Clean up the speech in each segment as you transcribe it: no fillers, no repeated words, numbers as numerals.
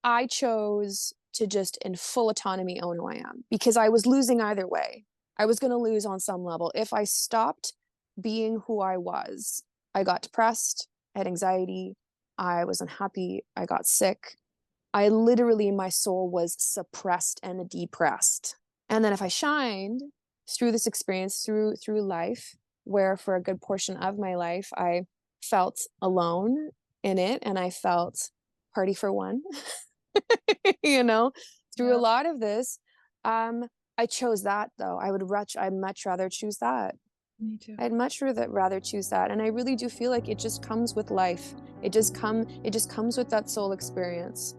I chose to just in full autonomy own who I am because I was losing either way. I was going to lose on some level. If I stopped being who I was, I got depressed, I had anxiety, I was unhappy, I got sick. I literally, my soul was suppressed and depressed. And then if I shined through this experience, through life, where for a good portion of my life I felt alone in it and I felt party for one, you know, through a Yeah, lot of this, I chose that though. I'd much rather choose that. me too. I'd much rather choose that. And I really do feel like it just comes with life. It just comes with that soul experience.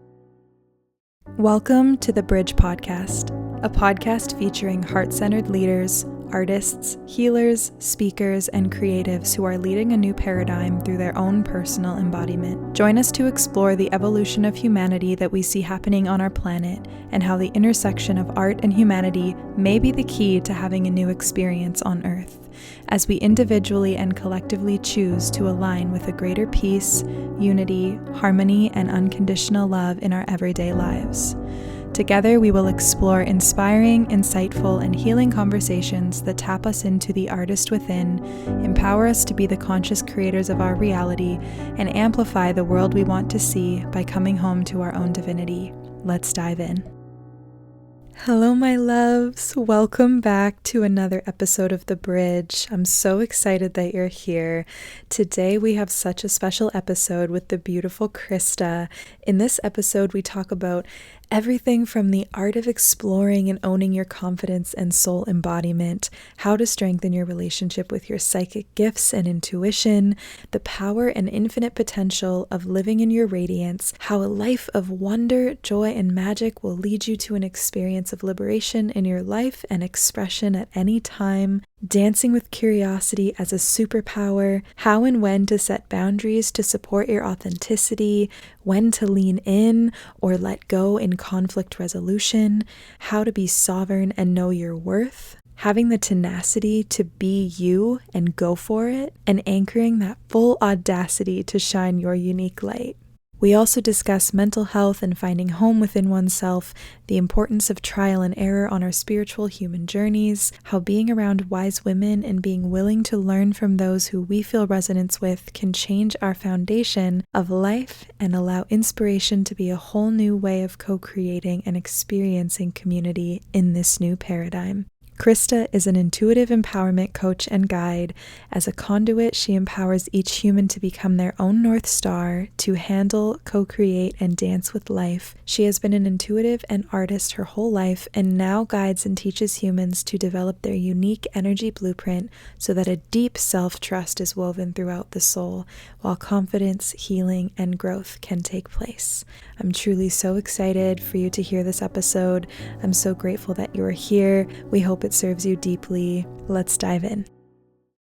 Welcome to the Bridge Podcast, a podcast featuring heart-centered leaders, artists, healers, speakers, and creatives who are leading a new paradigm through their own personal embodiment. Join us to explore the evolution of humanity that we see happening on our planet and how the intersection of art and humanity may be the key to having a new experience on Earth, as we individually and collectively choose to align with a greater peace, unity, harmony, and unconditional love in our everyday lives. Together, we will explore inspiring, insightful, and healing conversations that tap us into the artist within, empower us to be the conscious creators of our reality, and amplify the world we want to see by coming home to our own divinity. Let's dive in. Hello, my loves. Welcome back to another episode of The Bridge. I'm so excited that you're here. Today, we have such a special episode with the beautiful Christa. In this episode, we talk about everything from the art of exploring and owning your confidence and soul embodiment, how to strengthen your relationship with your psychic gifts and intuition, the power and infinite potential of living in your radiance, how a life of wonder, joy, and magic will lead you to an experience of liberation in your life and expression at any time, dancing with curiosity as a superpower, how and when to set boundaries to support your authenticity, when to lean in or let go in conflict resolution, how to be sovereign and know your worth, having the tenacity to be you and go for it, and anchoring that full audacity to shine your unique light. We also discuss mental health and finding home within oneself, the importance of trial and error on our spiritual human journeys, how being around wise women and being willing to learn from those who we feel resonance with can change our foundation of life and allow inspiration to be a whole new way of co-creating and experiencing community in this new paradigm. Christa is an intuitive empowerment coach and guide. As a conduit, she empowers each human to become their own North Star, to handle, co-create, and dance with life. She has been an intuitive and artist her whole life and now guides and teaches humans to develop their unique energy blueprint so that a deep self-trust is woven throughout the soul, while confidence, healing, and growth can take place. I'm truly so excited for you to hear this episode. I'm so grateful that you are here. We hope it serves you deeply. Let's dive in.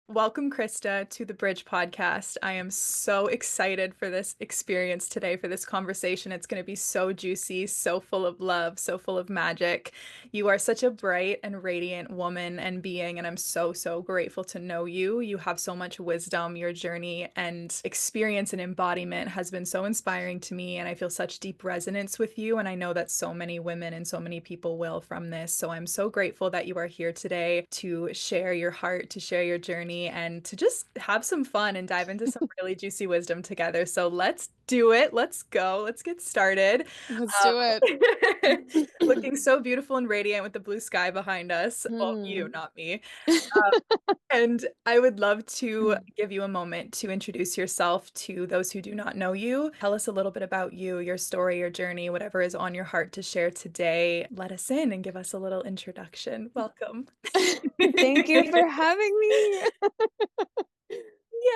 Welcome, Christa, to the Bridge Podcast. I am so excited for this experience today, for this conversation. It's going to be so juicy, so full of love, so full of magic. You are such a bright and radiant woman and being, and I'm so, so grateful to know you. You have so much wisdom. Your journey and experience and embodiment has been so inspiring to me, and I feel such deep resonance with you. And I know that so many women and so many people will from this. So I'm so grateful that you are here today to share your heart, to share your journey, and to just have some fun and dive into some really juicy wisdom together. So let's do it. Let's go. Let's get started. Let's do it. Looking so beautiful and radiant with the blue sky behind us. Well, you, Hmm. not me. Um, and I would love to give you a moment to introduce yourself to those who do not know you. Tell us a little bit about you, your story, your journey, whatever is on your heart to share today. Let us in and give us a little introduction. Welcome. Thank you for having me.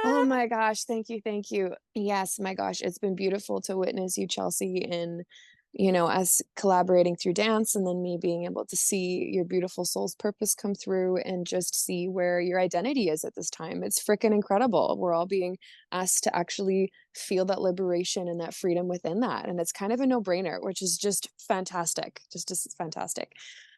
Oh Yeah. my gosh, thank you, thank you. Yes, my gosh, it's been beautiful to witness you, Chelsea, in, us collaborating through dance and then me being able to see your beautiful soul's purpose come through and just see where your identity is at this time. It's freaking incredible. We're all being asked to actually feel that liberation and that freedom within that. And it's kind of a no-brainer, which is just fantastic. Just fantastic.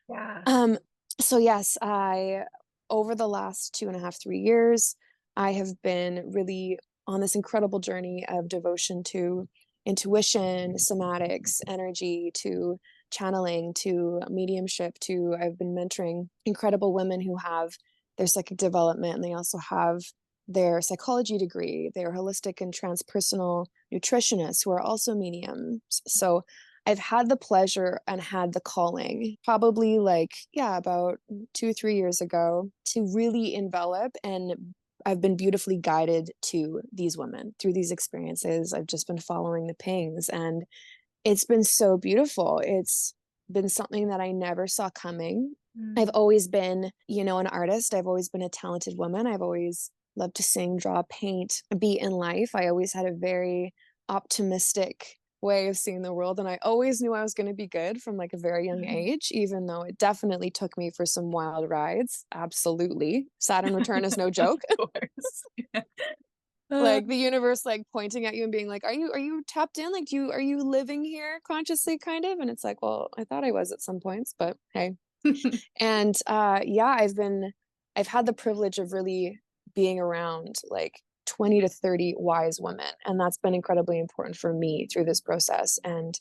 Yeah. Um, so yes, over the last 2.5, 3 years, I have been really on this incredible journey of devotion to intuition, somatics, energy, to channeling, to mediumship, to I've been mentoring incredible women who have their psychic development, and they also have their psychology degree. They're holistic and transpersonal nutritionists who are also mediums. So I've had the pleasure and had the calling probably like, yeah, about 2, 3 years ago to really envelop, and I've been beautifully guided to these women through these experiences. I've just been following the pings, and it's been so beautiful. It's been something that I never saw coming. I've always been, an artist. I've always been a talented woman. I've always loved to sing, draw, paint, be in life. I always had a very optimistic way of seeing the world. And I always knew I was going to be good from like a very young age, even though it definitely took me for some wild rides. Absolutely. Saturn return is no joke. Of course. Like the universe like pointing at you and being like, are you tapped in? Like, are you living here consciously, kind of? And it's like, well, I thought I was at some points, but hey. And yeah, I've had the privilege of really being around like 20 to 30 wise women, and that's been incredibly important for me through this process. And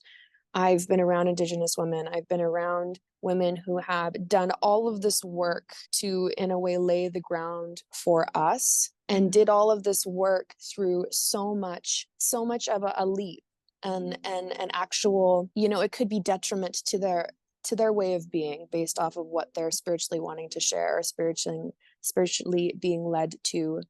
I've been around Indigenous women. I've been around women who have done all of this work to, in a way, lay the ground for us, and did all of this work through so much of a leap and an actual, it could be detriment to their way of being based off of what they're spiritually wanting to share, or spiritually being led to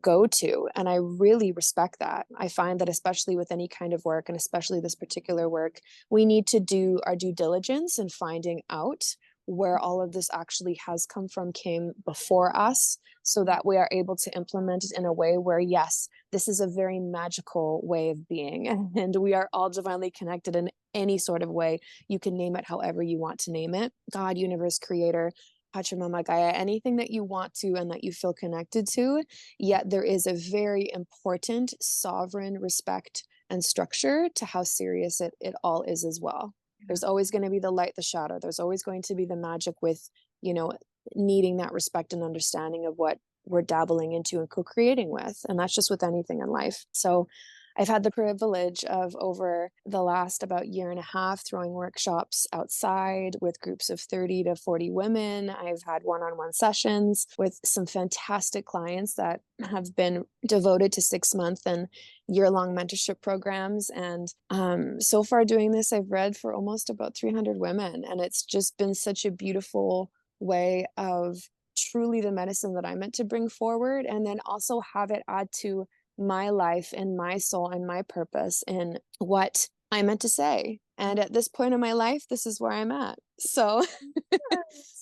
go to. And I really respect that. I find that especially with any kind of work, and especially this particular work, we need to do our due diligence in finding out where all of this actually has came before us, so that we are able to implement it in a way where, yes, this is a very magical way of being, and we are all divinely connected in any sort of way. You can name it however you want to name it: God, universe, creator, Pachamama, Gaia, anything that you want to and that you feel connected to. Yet there is a very important sovereign respect and structure to how serious it all is as well. There's always going to be the light, the shadow. There's always going to be the magic with, needing that respect and understanding of what we're dabbling into and co-creating with. And that's just with anything in life. So I've had the privilege of, over the last about year and a half, throwing workshops outside with groups of 30 to 40 women. I've had one-on-one sessions with some fantastic clients that have been devoted to 6-month and year-long mentorship programs. And so far doing this, I've read for almost about 300 women. And it's just been such a beautiful way of truly the medicine that I meant to bring forward, and then also have it add to my life and my soul and my purpose and what I meant to say. And at this point in my life, this is where I'm at. So,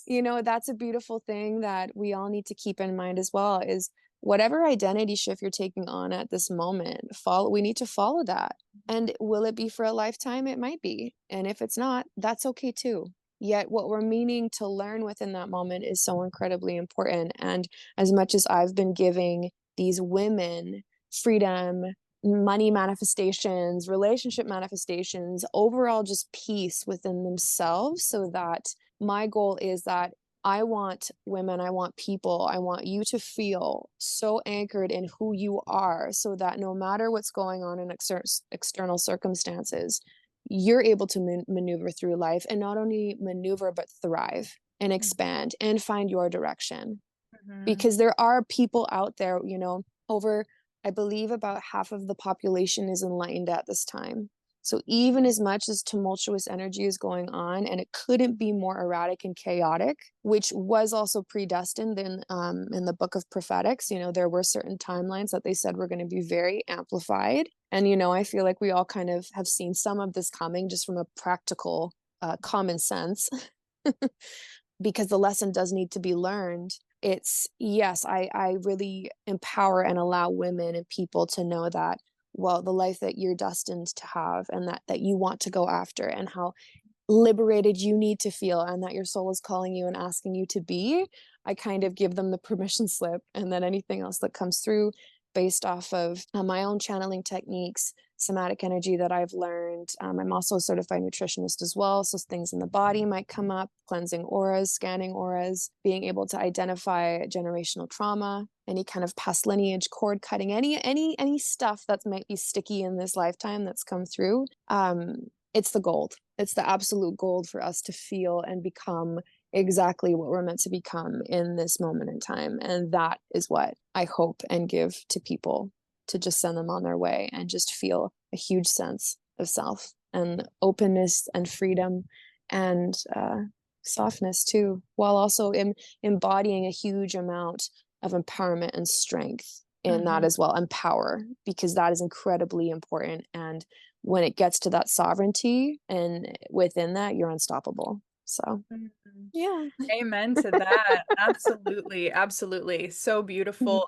that's a beautiful thing that we all need to keep in mind as well, is whatever identity shift you're taking on at this moment, we need to follow that. And will it be for a lifetime? It might be. And if it's not, that's okay too. Yet what we're meaning to learn within that moment is so incredibly important. And as much as I've been giving these women freedom, money manifestations, relationship manifestations, overall just peace within themselves, so that my goal is that I want women, I want people, I want you to feel so anchored in who you are, so that no matter what's going on in external circumstances, you're able to maneuver through life, and not only maneuver, but thrive and expand and find your direction. Because there are people out there, over, I believe about half of the population is enlightened at this time. So even as much as tumultuous energy is going on, and it couldn't be more erratic and chaotic, which was also predestined in the book of prophetics, there were certain timelines that they said were going to be very amplified. And, I feel like we all kind of have seen some of this coming, just from a practical common sense, because the lesson does need to be learned. It's, yes, I really empower and allow women and people to know that, well, the life that you're destined to have, and that you want to go after, and how liberated you need to feel, and that your soul is calling you and asking you to be. I kind of give them the permission slip, and then anything else that comes through based off of my own channeling techniques, somatic energy that I've learned. I'm also a certified nutritionist as well. So things in the body might come up, cleansing auras, scanning auras, being able to identify generational trauma, any kind of past lineage, cord cutting, any stuff that might be sticky in this lifetime that's come through. It's the gold. It's the absolute gold for us to feel and become exactly what we're meant to become in this moment in time. And that is what I hope and give to people, to just send them on their way and just feel a huge sense of self and openness and freedom and softness too, while also embodying a huge amount of empowerment and strength in that as well, and power, because that is incredibly important. And when it gets to that sovereignty and within that, you're unstoppable. So yeah. Amen to that. Absolutely. Absolutely. So Mhm. beautiful.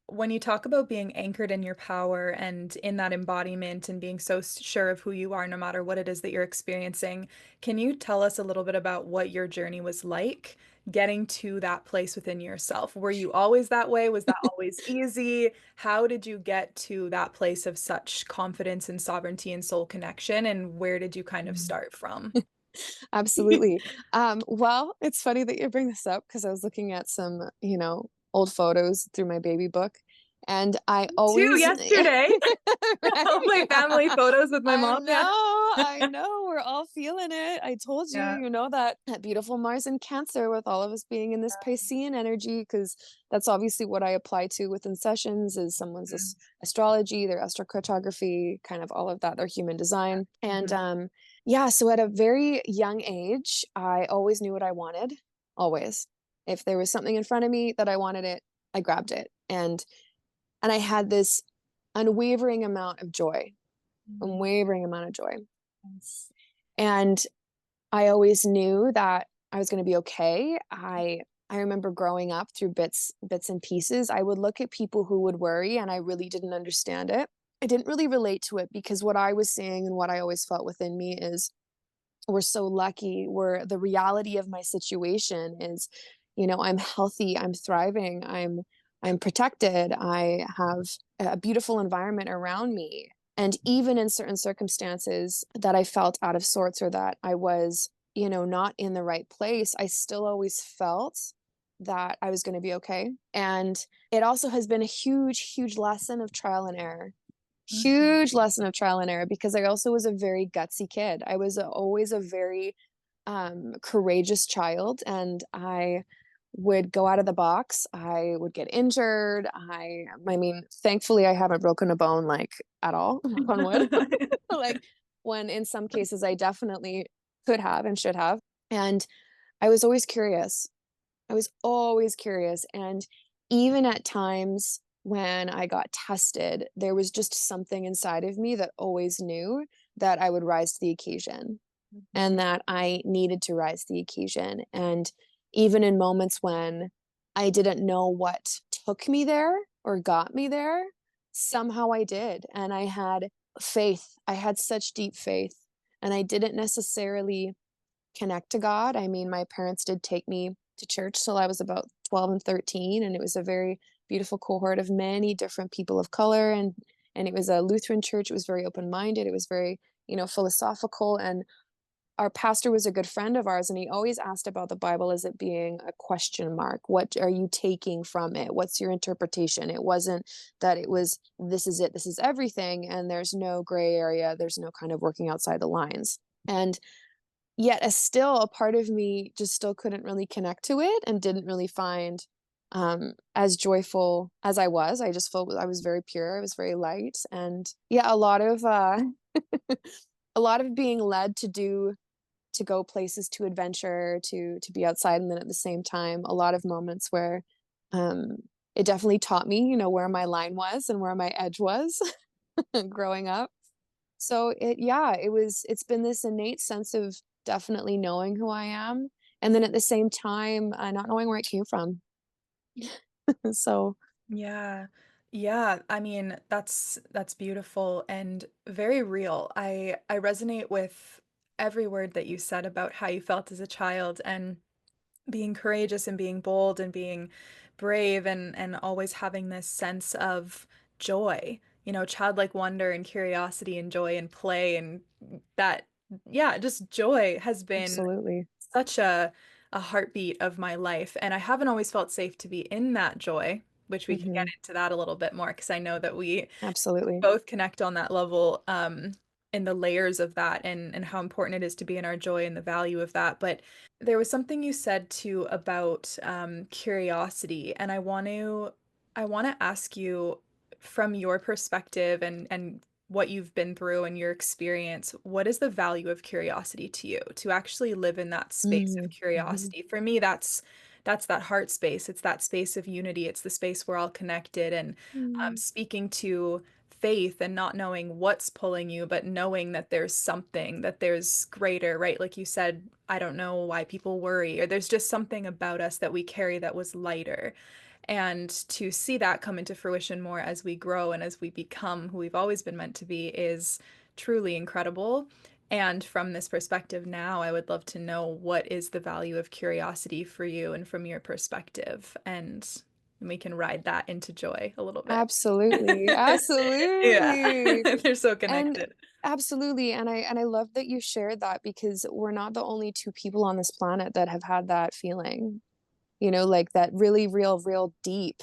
When you talk about being anchored in your power and in that embodiment and being so sure of who you are, no matter what it is that you're experiencing, can you tell us a little bit about what your journey was like getting to that place within yourself? Were you always that way? Was that always easy? How did you get to that place of such confidence and sovereignty and soul connection? And where did you kind of start from? Absolutely. Well, it's funny that you bring this up because I was looking at some, old photos through my baby book, and I Too always yesterday. All my right? family photos with my mom. Yeah. I know, we're all feeling it. I told you, Yeah. that beautiful Mars in Cancer with all of us being in this Piscean energy, because that's obviously what I apply to within sessions is someone's astrology, their astrocartography, kind of all of that, their human design. And Mhm. yeah, so at a very young age, I always knew what I wanted, always. If there was something in front of me that I wanted it, I grabbed it. And I had this unwavering amount of joy, Mhm. unwavering amount of joy. And I always knew that I was going to be okay. I remember growing up through bits and pieces. I would look at people who would worry and I really didn't understand it. I didn't really relate to it because what I was seeing and what I always felt within me is we're so lucky. We're the reality of my situation is, I'm healthy, I'm thriving, I'm protected, I have a beautiful environment around me. And even in certain circumstances that I felt out of sorts or that I was, not in the right place, I still always felt that I was going to be okay. And it also has been a huge, huge lesson of trial and error, Mhm. huge lesson of trial and error, because I also was a very gutsy kid. I was always a very courageous child, and I would go out of the box. I would get injured. I mean, thankfully, I haven't broken a bone like at all, knock on wood. Like when in some cases I definitely could have and should have. And I was always curious. I was always curious. And even at times when I got tested, there was just something inside of me that always knew that I would rise to the occasion and that I needed to rise to the occasion. And even in moments when I didn't know what took me there or got me there, somehow I did. And I had faith. I had such deep faith. And I didn't necessarily connect to God. I mean, my parents did take me to church till I was about 12 and 13, and it was a very beautiful cohort of many different people of color, and it was a Lutheran church. It was very open-minded. It was very, philosophical, and our pastor was a good friend of ours, and he always asked about the Bible as it being a question mark. What are you taking from it? What's your interpretation? It wasn't that it was, this is it, this is everything, and there's no gray area, there's no kind of working outside the lines. And yet as still a part of me just still couldn't really connect to it and didn't really find as joyful as I was. I just felt I was very pure, I was very light. And yeah, a lot of a lot of being led to go places, to adventure, to be outside, and then at the same time a lot of moments where um it definitely taught me, where my line was and where my edge was growing up. So it's been this innate sense of definitely knowing who I am, and then at the same time, not knowing where it came from. So Yeah. Yeah, I mean, that's beautiful and very real. I resonate with every word that you said about how you felt as a child and being courageous and being bold and being brave and always having this sense of joy childlike wonder and curiosity and joy and play and that, yeah, just joy has been Absolutely. such a heartbeat of my life. And I haven't always felt safe to be in that joy, which we can get Hmm. into that a little bit more because I know that we Absolutely. both connect on that level, in the layers of that and how important it is to be in our joy and the value of that. But there was something you said too about curiosity, and I want to ask you from your perspective and what you've been through and your experience, what is the value of curiosity to you to actually live in that space of Mm-hmm. curiosity? For me, that's that heart space. It's that space of unity. It's the space we're all connected and speaking to faith and not knowing what's pulling you, but knowing that there's something, that there's greater, right? Like you said, I don't know why people worry, or there's just something about us that we carry that was lighter. And to see that come into fruition more as we grow and as we become who we've always been meant to be is truly incredible. And from this perspective now, I would love to know what is the value of curiosity for you and from your perspective. And we can ride that into joy a little bit. Absolutely. Yeah, Absolutely. they're so And connected. absolutely. And I love that you shared that because we're not the only two people on this planet that have had that feeling. Like that really real deep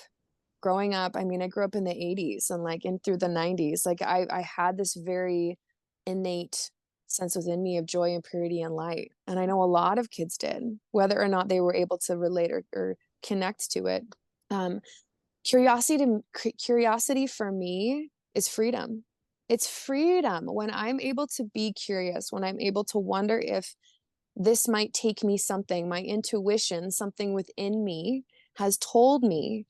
growing up. I mean, I grew up in the 80s and like in through the 90s. Like I had this very innate sense within me of joy and purity and light. And I know a lot of kids did, whether or not they were able to relate or connect to it. Um, curiosity for me is freedom. It's freedom when I'm able to be curious, when I'm able to wonder if this might take me something, my intuition, something within me has told me,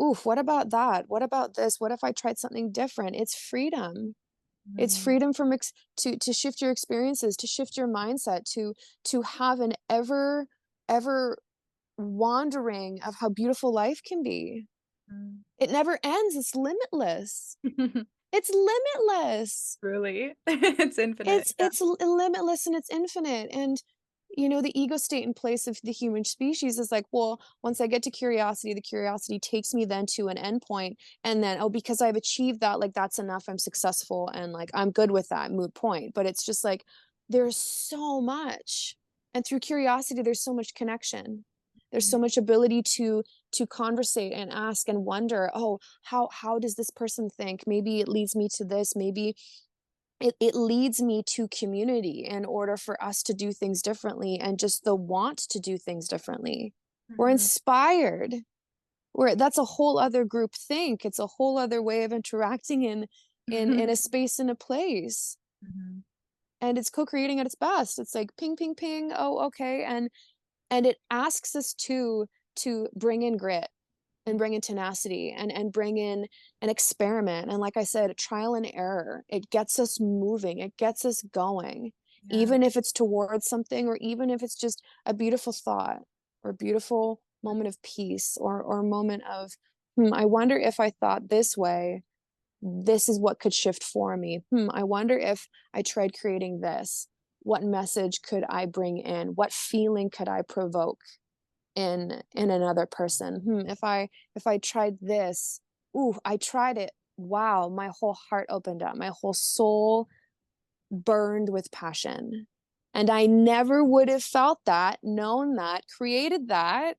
oof, what about that? What about this? What if I tried something different? It's freedom. It's Mhm, freedom from to shift your experiences, to shift your mindset, to have an ever wandering of how beautiful life can be. mhm. It never ends. It's limitless. It's limitless. Truly, it's infinite. Yeah. It's limitless and it's infinite. And the ego state in place of the human species is like, well, once I get to curiosity, the curiosity takes me then to an endpoint, and then, oh, because I've achieved that, like that's enough. I'm successful and like I'm good with that moot point. But it's just like there's so much, and through curiosity, there's so much connection. There's so much ability to conversate and ask and wonder, oh, how does this person think? Maybe it leads me to this. Maybe it leads me to community in order for us to do things differently and just the want to do things differently. We're Mhm, inspired. That's a whole other group think. It's a whole other way of interacting in a mhm. space and a place. Mhm, And it's co-creating at its best. It's like ping, ping, ping. Oh, okay. And it asks us to bring in grit and bring in tenacity and bring in an experiment. And like I said, trial and error. It gets us moving, it gets us going, yeah. even if it's towards something, or even if it's just a beautiful thought or a beautiful moment of peace or a moment of, I wonder if I thought this way, this is what could shift for me. I wonder if I tried creating this. What message could I bring in? What feeling could I provoke in another person? If I tried this, ooh, I tried it, wow, my whole heart opened up, my whole soul burned with passion, and I never would have felt that, known that, created that,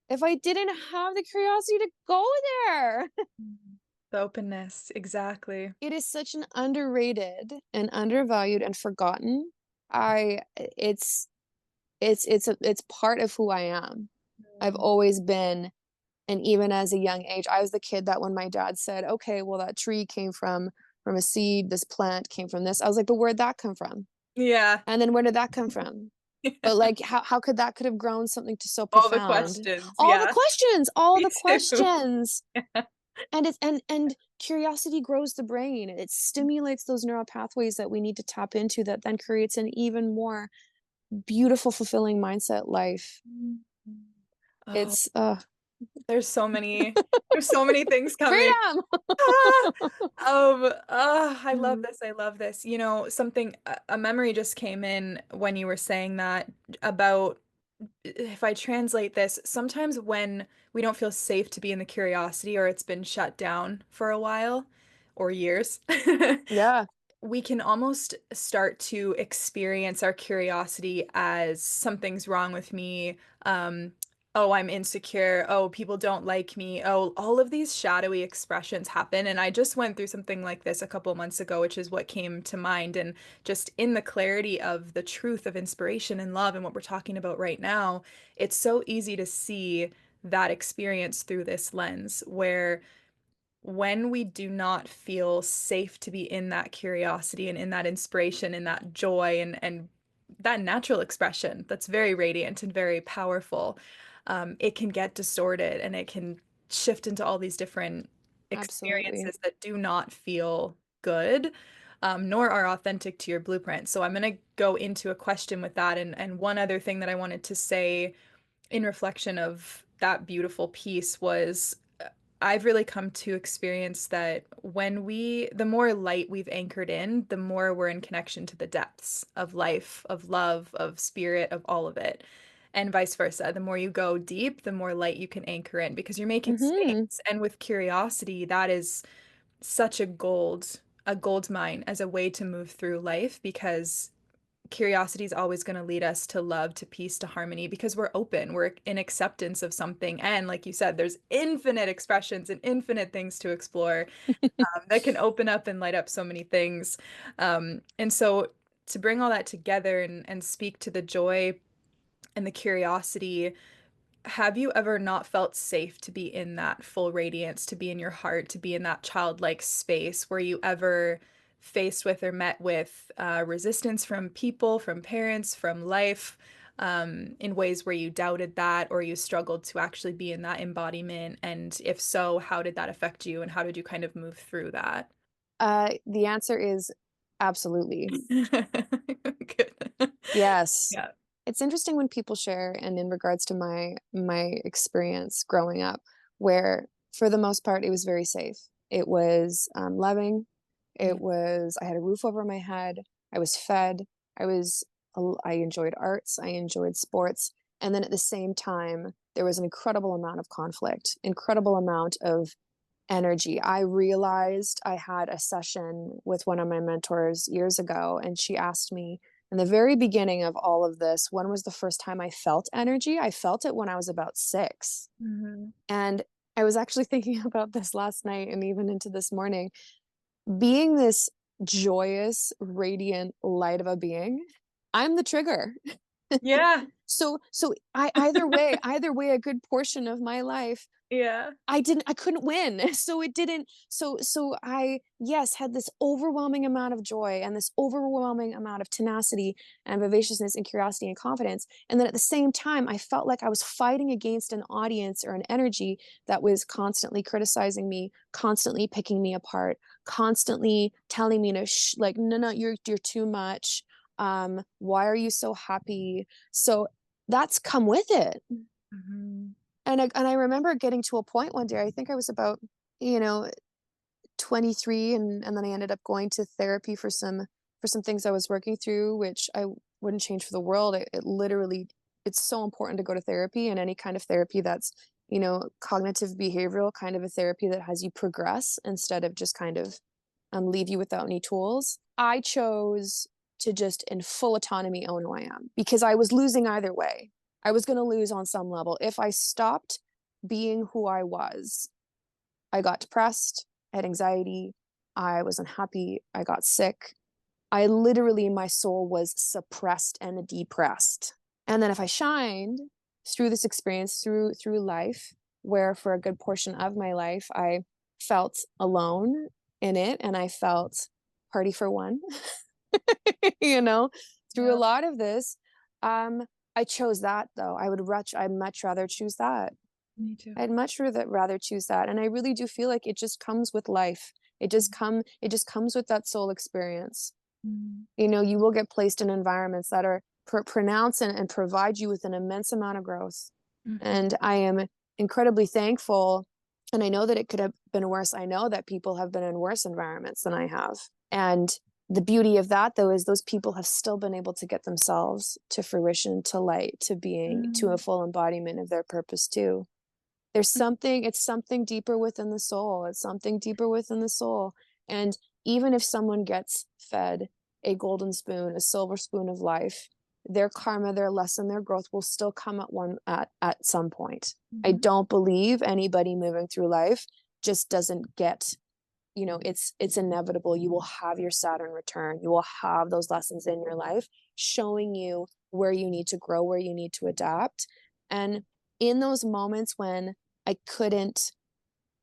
if I didn't have the curiosity to go there. Mhm. The openness, exactly. It is such an underrated and undervalued and forgotten. I it's part of who I am. I've Mm. always been. And even as a young age, I was the kid that when my dad said, okay, well, that tree came from a seed, this plant came from this, I was like, but where'd that come from? Yeah. And then where did that come from? But like how could have grown something to so All the profound? questions, All the yeah. questions, all Me the too. questions. And curiosity grows the brain. It stimulates those neural pathways that we need to tap into, that then creates an even more beautiful, fulfilling mindset life. Mhm. Oh, It's there's so many things coming. freedom. Ah, I love Mhm. this. I love this. Something, a memory just came in when you were saying that about, if I translate this, sometimes when we don't feel safe to be in the curiosity or it's been shut down for a while, or years, Yeah. we can almost start to experience our curiosity as something's wrong with me. Oh, I'm insecure. Oh, people don't like me. Oh, all of these shadowy expressions happen. And I just went through something like this a couple months ago, which is what came to mind. And just in the clarity of the truth of inspiration and love and what we're talking about right now, it's so easy to see that experience through this lens where when we do not feel safe to be in that curiosity and in that inspiration, in that joy and that natural expression that's very radiant and very powerful, it can get distorted and it can shift into all these different Absolutely. experiences that do not feel good, nor are authentic to your blueprint. So I'm going to go into a question with that. And one other thing that I wanted to say in reflection of that beautiful piece was I've really come to experience that the more light we've anchored in, the more we're in connection to the depths of life, of love, of spirit, of all of it. And vice versa. The more you go deep, the more light you can anchor in because you're making Mm-hmm. space. And with curiosity, that is such a gold mine as a way to move through life because curiosity is always going to lead us to love, to peace, to harmony because we're open, we're in acceptance of something. And like you said, there's infinite expressions and infinite things to explore that can open up and light up so many things. And so to bring all that together and speak to the joy and the curiosity, have you ever not felt safe to be in that full radiance, to be in your heart, to be in that childlike space? Were you ever faced with or met with resistance from people, from parents, from life, in ways where you doubted that or you struggled to actually be in that embodiment? And if so, how did that affect you and how did you kind of move through that? The answer is absolutely. Good. Yes. Yeah. It's interesting when people share, and in regards to my experience growing up, where for the most part it was very safe. It was loving. Yeah. It was I had a roof over my head. I was fed. I was I enjoyed arts. I enjoyed sports, and then at the same time there was an incredible amount of conflict, incredible amount of energy. I realized I had a session with one of my mentors years ago, and she asked me in the very beginning of all of this, when was the first time I felt energy? I felt it when I was about 6. Mhm. And I was actually thinking about this last night and even into this morning. Being this joyous, radiant light of a being, I'm the trigger. Yeah. So I either way a good portion of my life Yeah. I couldn't win. So it didn't so I, yes, had this overwhelming amount of joy and this overwhelming amount of tenacity and vivaciousness and curiosity and confidence. And then at the same time, I felt like I was fighting against an audience or an energy that was constantly criticizing me, constantly picking me apart, constantly telling me to like, no, no, you're too much. Why are you so happy? So that's come with it. Mhm. And I remember getting to a point one day, I think I was about, you know, 23, and then I ended up going to therapy for some things I was working through, which I wouldn't change for the world. It literally it's so important to go to therapy, and any kind of therapy that's, cognitive behavioral kind of a therapy that has you progress instead of just kind of leave you without any tools. I chose to just in full autonomy own who I am because I was losing either way. I was going to lose on some level. If I stopped being who I was, I got depressed, I had anxiety, I was unhappy, I got sick. I literally, my soul was suppressed and depressed. And then if I shined through this experience, through life, where for a good portion of my life, I felt alone in it and I felt party for one, you know, through a Yeah, lot of this, I chose that though. I'd much rather choose that. me too. I'd much rather choose that. And I really do feel like it just comes with life. It just comes with that soul experience. Mhm. You will get placed in environments that are pronounce and provide you with an immense amount of growth. Mhm. And I am incredibly thankful. And I know that it could have been worse. I know that people have been in worse environments than I have. And the beauty of that, though, is those people have still been able to get themselves to fruition, to light, to being, to a Mhm. full embodiment of their purpose, too. It's something deeper within the soul. It's something deeper within the soul. And even if someone gets fed a golden spoon, a silver spoon of life, their karma, their lesson, their growth will still come at some point. I Mhm. don't believe anybody moving through life just doesn't get, it's inevitable. You will have your Saturn return. You will have those lessons in your life showing you where you need to grow, where you need to adapt. And in those moments when I couldn't,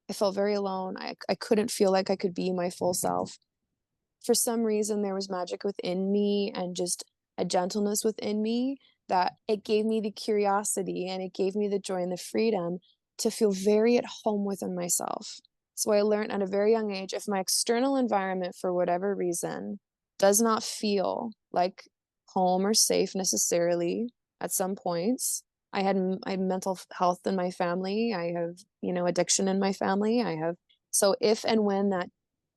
I felt very alone. I couldn't feel like I could be my full self. For some reason, there was magic within me and just a gentleness within me that it gave me the curiosity and it gave me the joy and the freedom to feel very at home within myself. So I learned at a very young age, if my external environment, for whatever reason, does not feel like home or safe necessarily at some points, I had mental health in my family. I have, addiction in my family. So if and when that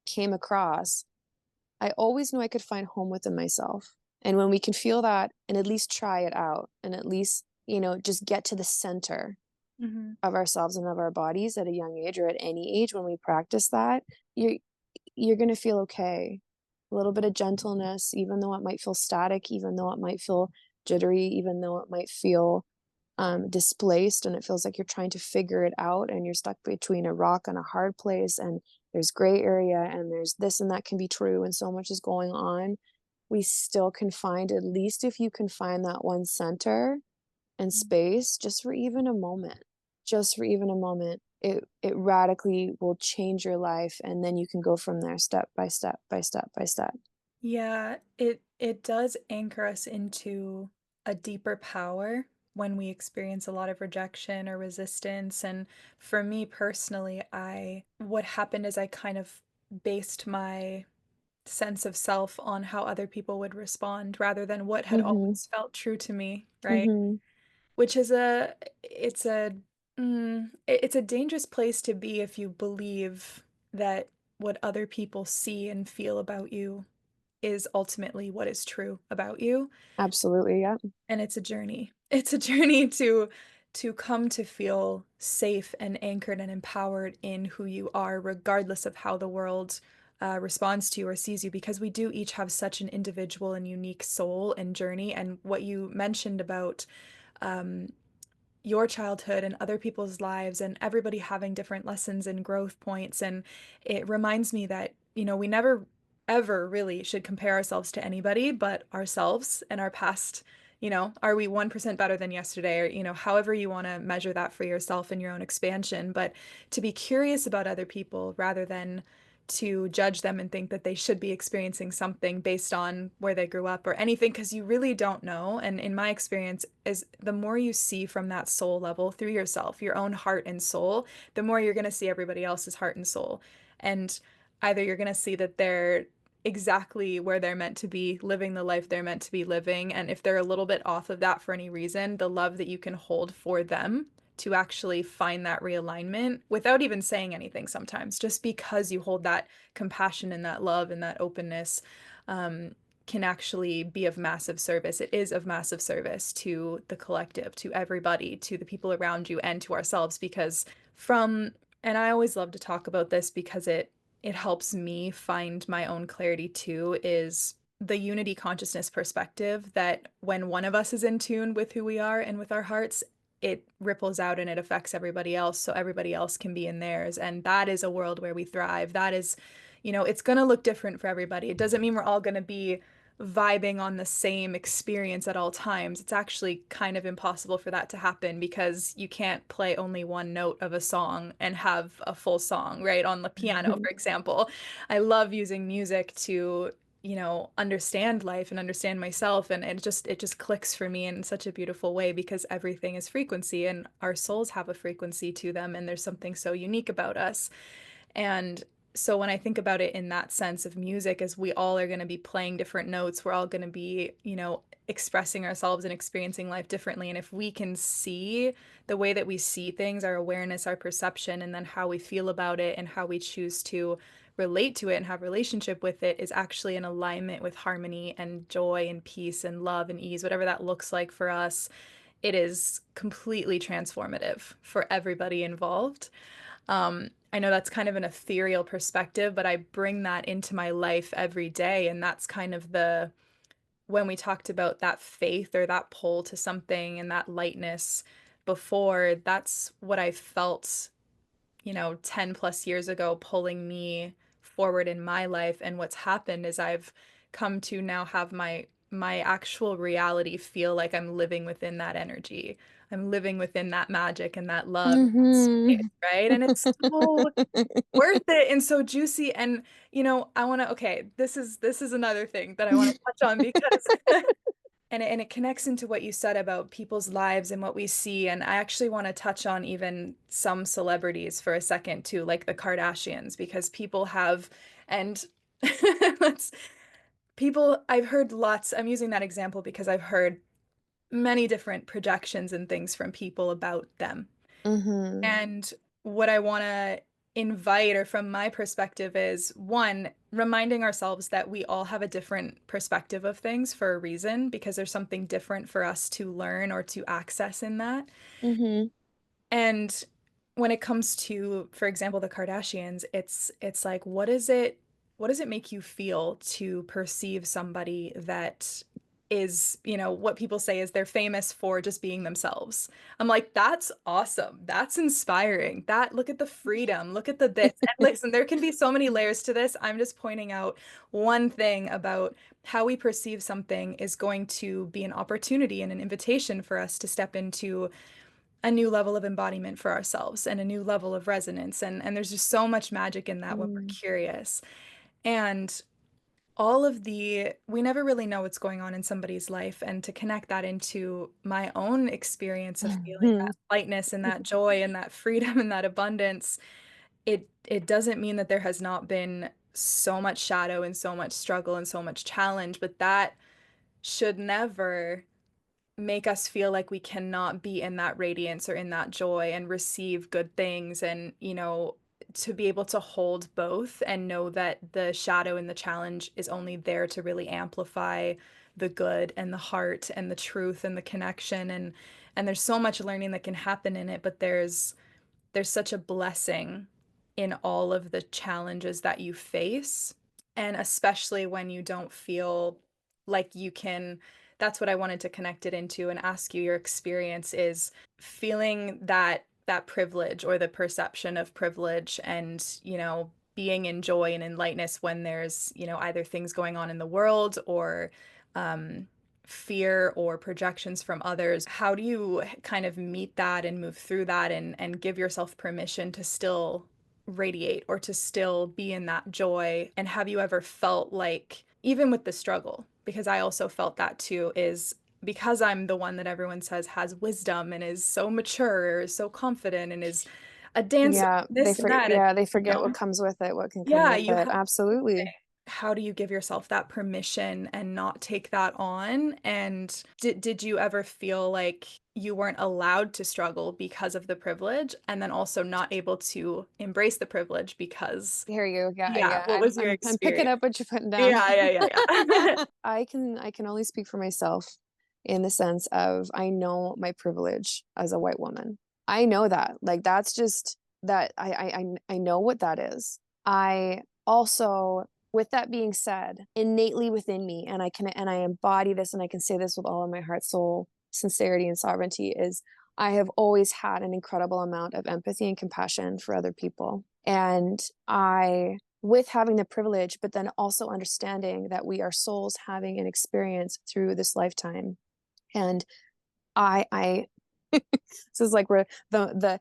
came across, I always knew I could find home within myself. And when we can feel that and at least try it out and at least, just get to the center Mhm. of ourselves and of our bodies at a young age or at any age, when we practice that, you're going to feel okay. A little bit of gentleness, even though it might feel static, even though it might feel jittery, even though it might feel displaced and it feels like you're trying to figure it out and you're stuck between a rock and a hard place and there's gray area and there's this and that can be true and so much is going on, we still can find, at least if you can find that one center and space just for even a moment, it radically will change your life and then you can go from there step by step by step by step. Yeah, it does anchor us into a deeper power when we experience a lot of rejection or resistance. And for me personally, I what happened is I kind of based my sense of self on how other people would respond rather than what had Mhm. always felt true to me, right? Mhm. Which is it's a it's a dangerous place to be if you believe that what other people see and feel about you is ultimately what is true about you. Absolutely, yeah. And it's a journey. It's a journey to come to feel safe and anchored and empowered in who you are, regardless of how the world responds to you or sees you, because we do each have such an individual and unique soul and journey. And what you mentioned about um, your childhood and other people's lives and everybody having different lessons and growth points. And it reminds me that, we never ever really should compare ourselves to anybody but ourselves and our past. Are we 1% better than yesterday? Or, however you want to measure that for yourself and your own expansion. But to be curious about other people rather than to judge them and think that they should be experiencing something based on where they grew up or anything, because you really don't know. And in my experience, is the more you see from that soul level through yourself, your own heart and soul, the more you're going to see everybody else's heart and soul. And either you're going to see that they're exactly where they're meant to be, living the life they're meant to be living. And if they're a little bit off of that for any reason, the love that you can hold for them to actually find that realignment without even saying anything sometimes, just because you hold that compassion and that love and that openness, um, can actually be of massive service. It is of massive service to the collective, to everybody, to the people around you, and to ourselves. Because and I always love to talk about this because it helps me find my own clarity too, is the unity consciousness perspective that when one of us is in tune with who we are and with our hearts, it ripples out and it affects everybody else, so everybody else can be in theirs. And that is a world where we thrive. That is, it's going to look different for everybody. It doesn't mean we're all going to be vibing on the same experience at all times. It's actually kind of impossible for that to happen because you can't play only one note of a song and have a full song, right? On the piano, for example. I love using music to, understand life and understand myself, and it just clicks for me in such a beautiful way because everything is frequency and our souls have a frequency to them, and there's something so unique about us. And so when I think about it in that sense of music, as we all are going to be playing different notes, we're all going to be, expressing ourselves and experiencing life differently. And if we can see the way that we see things, our awareness, our perception, and then how we feel about it and how we choose to relate to it and have relationship with it is actually in alignment with harmony and joy and peace and love and ease, whatever that looks like for us, it is completely transformative for everybody involved. I know that's kind of an ethereal perspective, but I bring that into my life every day. And that's kind of when we talked about that faith or that pull to something and that lightness before, that's what I felt, 10 plus years ago, pulling me forward in my life. And what's happened is I've come to now have my actual reality feel like I'm living within that energy. I'm living within that magic and that love, and that Mm-hmm. space, right? And it's so worth it and so juicy. And I want to, okay, this is another thing that I want to touch on because and it connects into what you said about people's lives and what we see. And I actually want to touch on even some celebrities for a second too, like the Kardashians, because people have, and let's, I've heard lots, I'm using that example because I've heard many different projections and things from people about them. Mm-hmm. And what I want to invite, or from my perspective, is one, reminding ourselves that we all have a different perspective of things for a reason, because there's something different for us to learn or to access in that. Mm-hmm. And when it comes to, for example, the Kardashians, it's like, what does it make you feel to perceive somebody that is, what people say is they're famous for just being themselves. I'm like, that's awesome. That's inspiring. Look at the freedom, look at the this. And listen, there can be so many layers to this. I'm just pointing out one thing about how we perceive something is going to be an opportunity and an invitation for us to step into a new level of embodiment for ourselves and a new level of resonance. And there's just so much magic in that when we're Mm. curious. And we never really know what's going on in somebody's life. And to connect that into my own experience of feeling Mhm. that lightness and that joy and that freedom and that abundance, it doesn't mean that there has not been so much shadow and so much struggle and so much challenge, but that should never make us feel like we cannot be in that radiance or in that joy and receive good things, and to be able to hold both and know that the shadow and the challenge is only there to really amplify the good and the heart and the truth and the connection. And there's so much learning that can happen in it, but there's such a blessing in all of the challenges that you face. And especially when you don't feel like you can, that's what I wanted to connect it into and ask you your experience is feeling that privilege or the perception of privilege, and being in joy and in lightness when there's either things going on in the world or um fear or projections from others. How do you kind of meet that and move through that and give yourself permission to still radiate or to still be in that joy? And have you ever felt like, even with the struggle, because I also felt that too, is because I'm the one that everyone says has wisdom and is so mature, is so confident, and is a dancer, Yeah, this and that, and they forget what comes with it, what can come yeah, with you it. have, Absolutely. how do you give yourself that permission and not take that on? And did you ever feel like you weren't allowed to struggle because of the privilege, and then also not able to embrace the privilege because, Hear you. Yeah, yeah, yeah. what was your I'm picking experience? up what you're putting down. Yeah, yeah, yeah, yeah. I can only speak for myself in the sense of I know my privilege as a white woman. I know that. Like that's just that I know what that is. I also, with that being said, innately within me, and I embody this and I can say this with all of my heart, soul, sincerity, and sovereignty, is I have always had an incredible amount of empathy and compassion for other people. And with having the privilege, but then also understanding that we are souls having an experience through this lifetime. And I this is like where the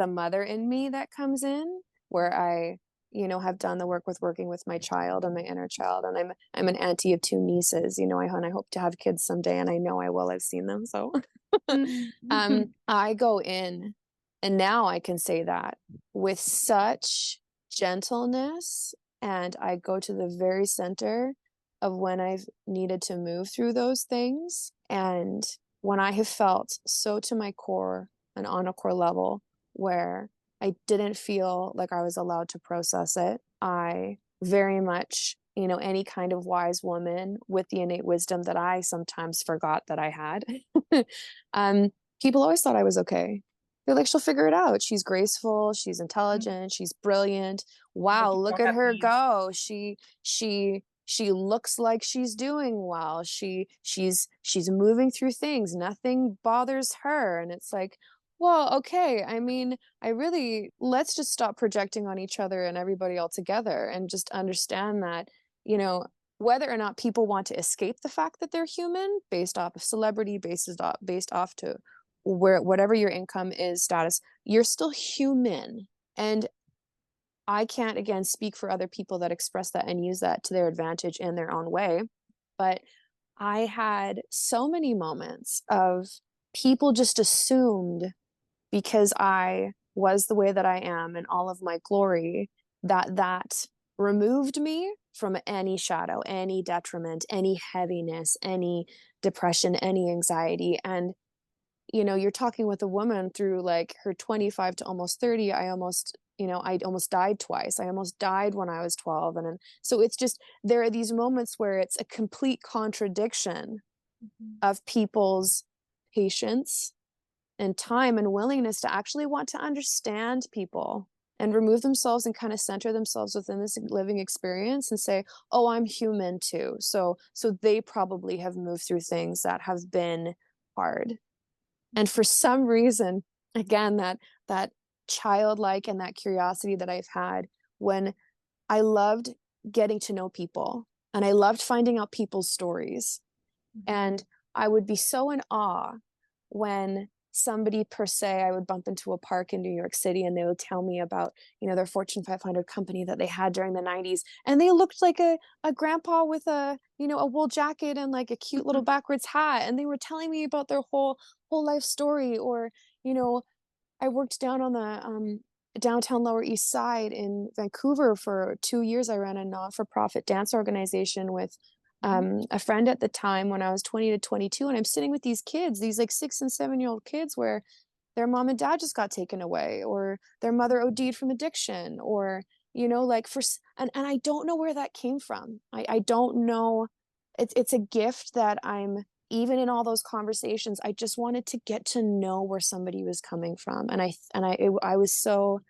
mother in me that comes in, where I, have done the work with working with my child and my inner child. And I'm an auntie of two nieces, and I hope to have kids someday, and I know I will. I've seen them. So I go in, and now I can say that with such gentleness, and I go to the very center of when I've needed to move through those things. And when I have felt so to my core and on a core level where I didn't feel like I was allowed to process it, I very much, any kind of wise woman with the innate wisdom that I sometimes forgot that I had, people always thought I was okay. You're like, she'll figure it out. She's graceful, she's intelligent, she's brilliant. Like, Wow, you look don't at have her needs. go. She looks like she's doing well. She's moving through things. Nothing bothers her. And it's like, well, okay. I mean, let's just stop projecting on each other and everybody altogether and just understand that, you know, whether or not people want to escape the fact that they're human based off of celebrity, based off to whatever your income is, status, you're still human. And I can't, again, speak for other people that express that and use that to their advantage in their own way. But I had so many moments of people just assumed because I was the way that I am in all of my glory, that removed me from any shadow, any detriment, any heaviness, any depression, any anxiety. And you're talking with a woman through like her 25 to almost 30. I almost died twice. I almost died when I was 12. So it's just, there are these moments where it's a complete contradiction of people's patience and time and willingness to actually want to understand people and remove themselves and kind of center themselves within this living experience and say, oh, I'm human too. So they probably have moved through things that have been hard. And for some reason, again, that childlike and that curiosity that I've had, when I loved getting to know people and I loved finding out people's stories. And I would be so in awe when somebody, per se, I would bump into a park in New York City and they would tell me about, their Fortune 500 company that they had during the 90s. And they looked like a grandpa with a wool jacket and like a cute little backwards hat. And they were telling me about their whole life story. Or, I worked down on the downtown Lower East Side in Vancouver for 2 years. I ran a non-for-profit dance organization with a friend at the time when I was 20 to 22. And I'm sitting with these kids, these like 6 and 7-year-old kids, where their mom and dad just got taken away, or their mother OD'd from addiction, or, like and I don't know where that came from. I don't know. It's a gift that even in all those conversations, I just wanted to get to know where somebody was coming from. And I was so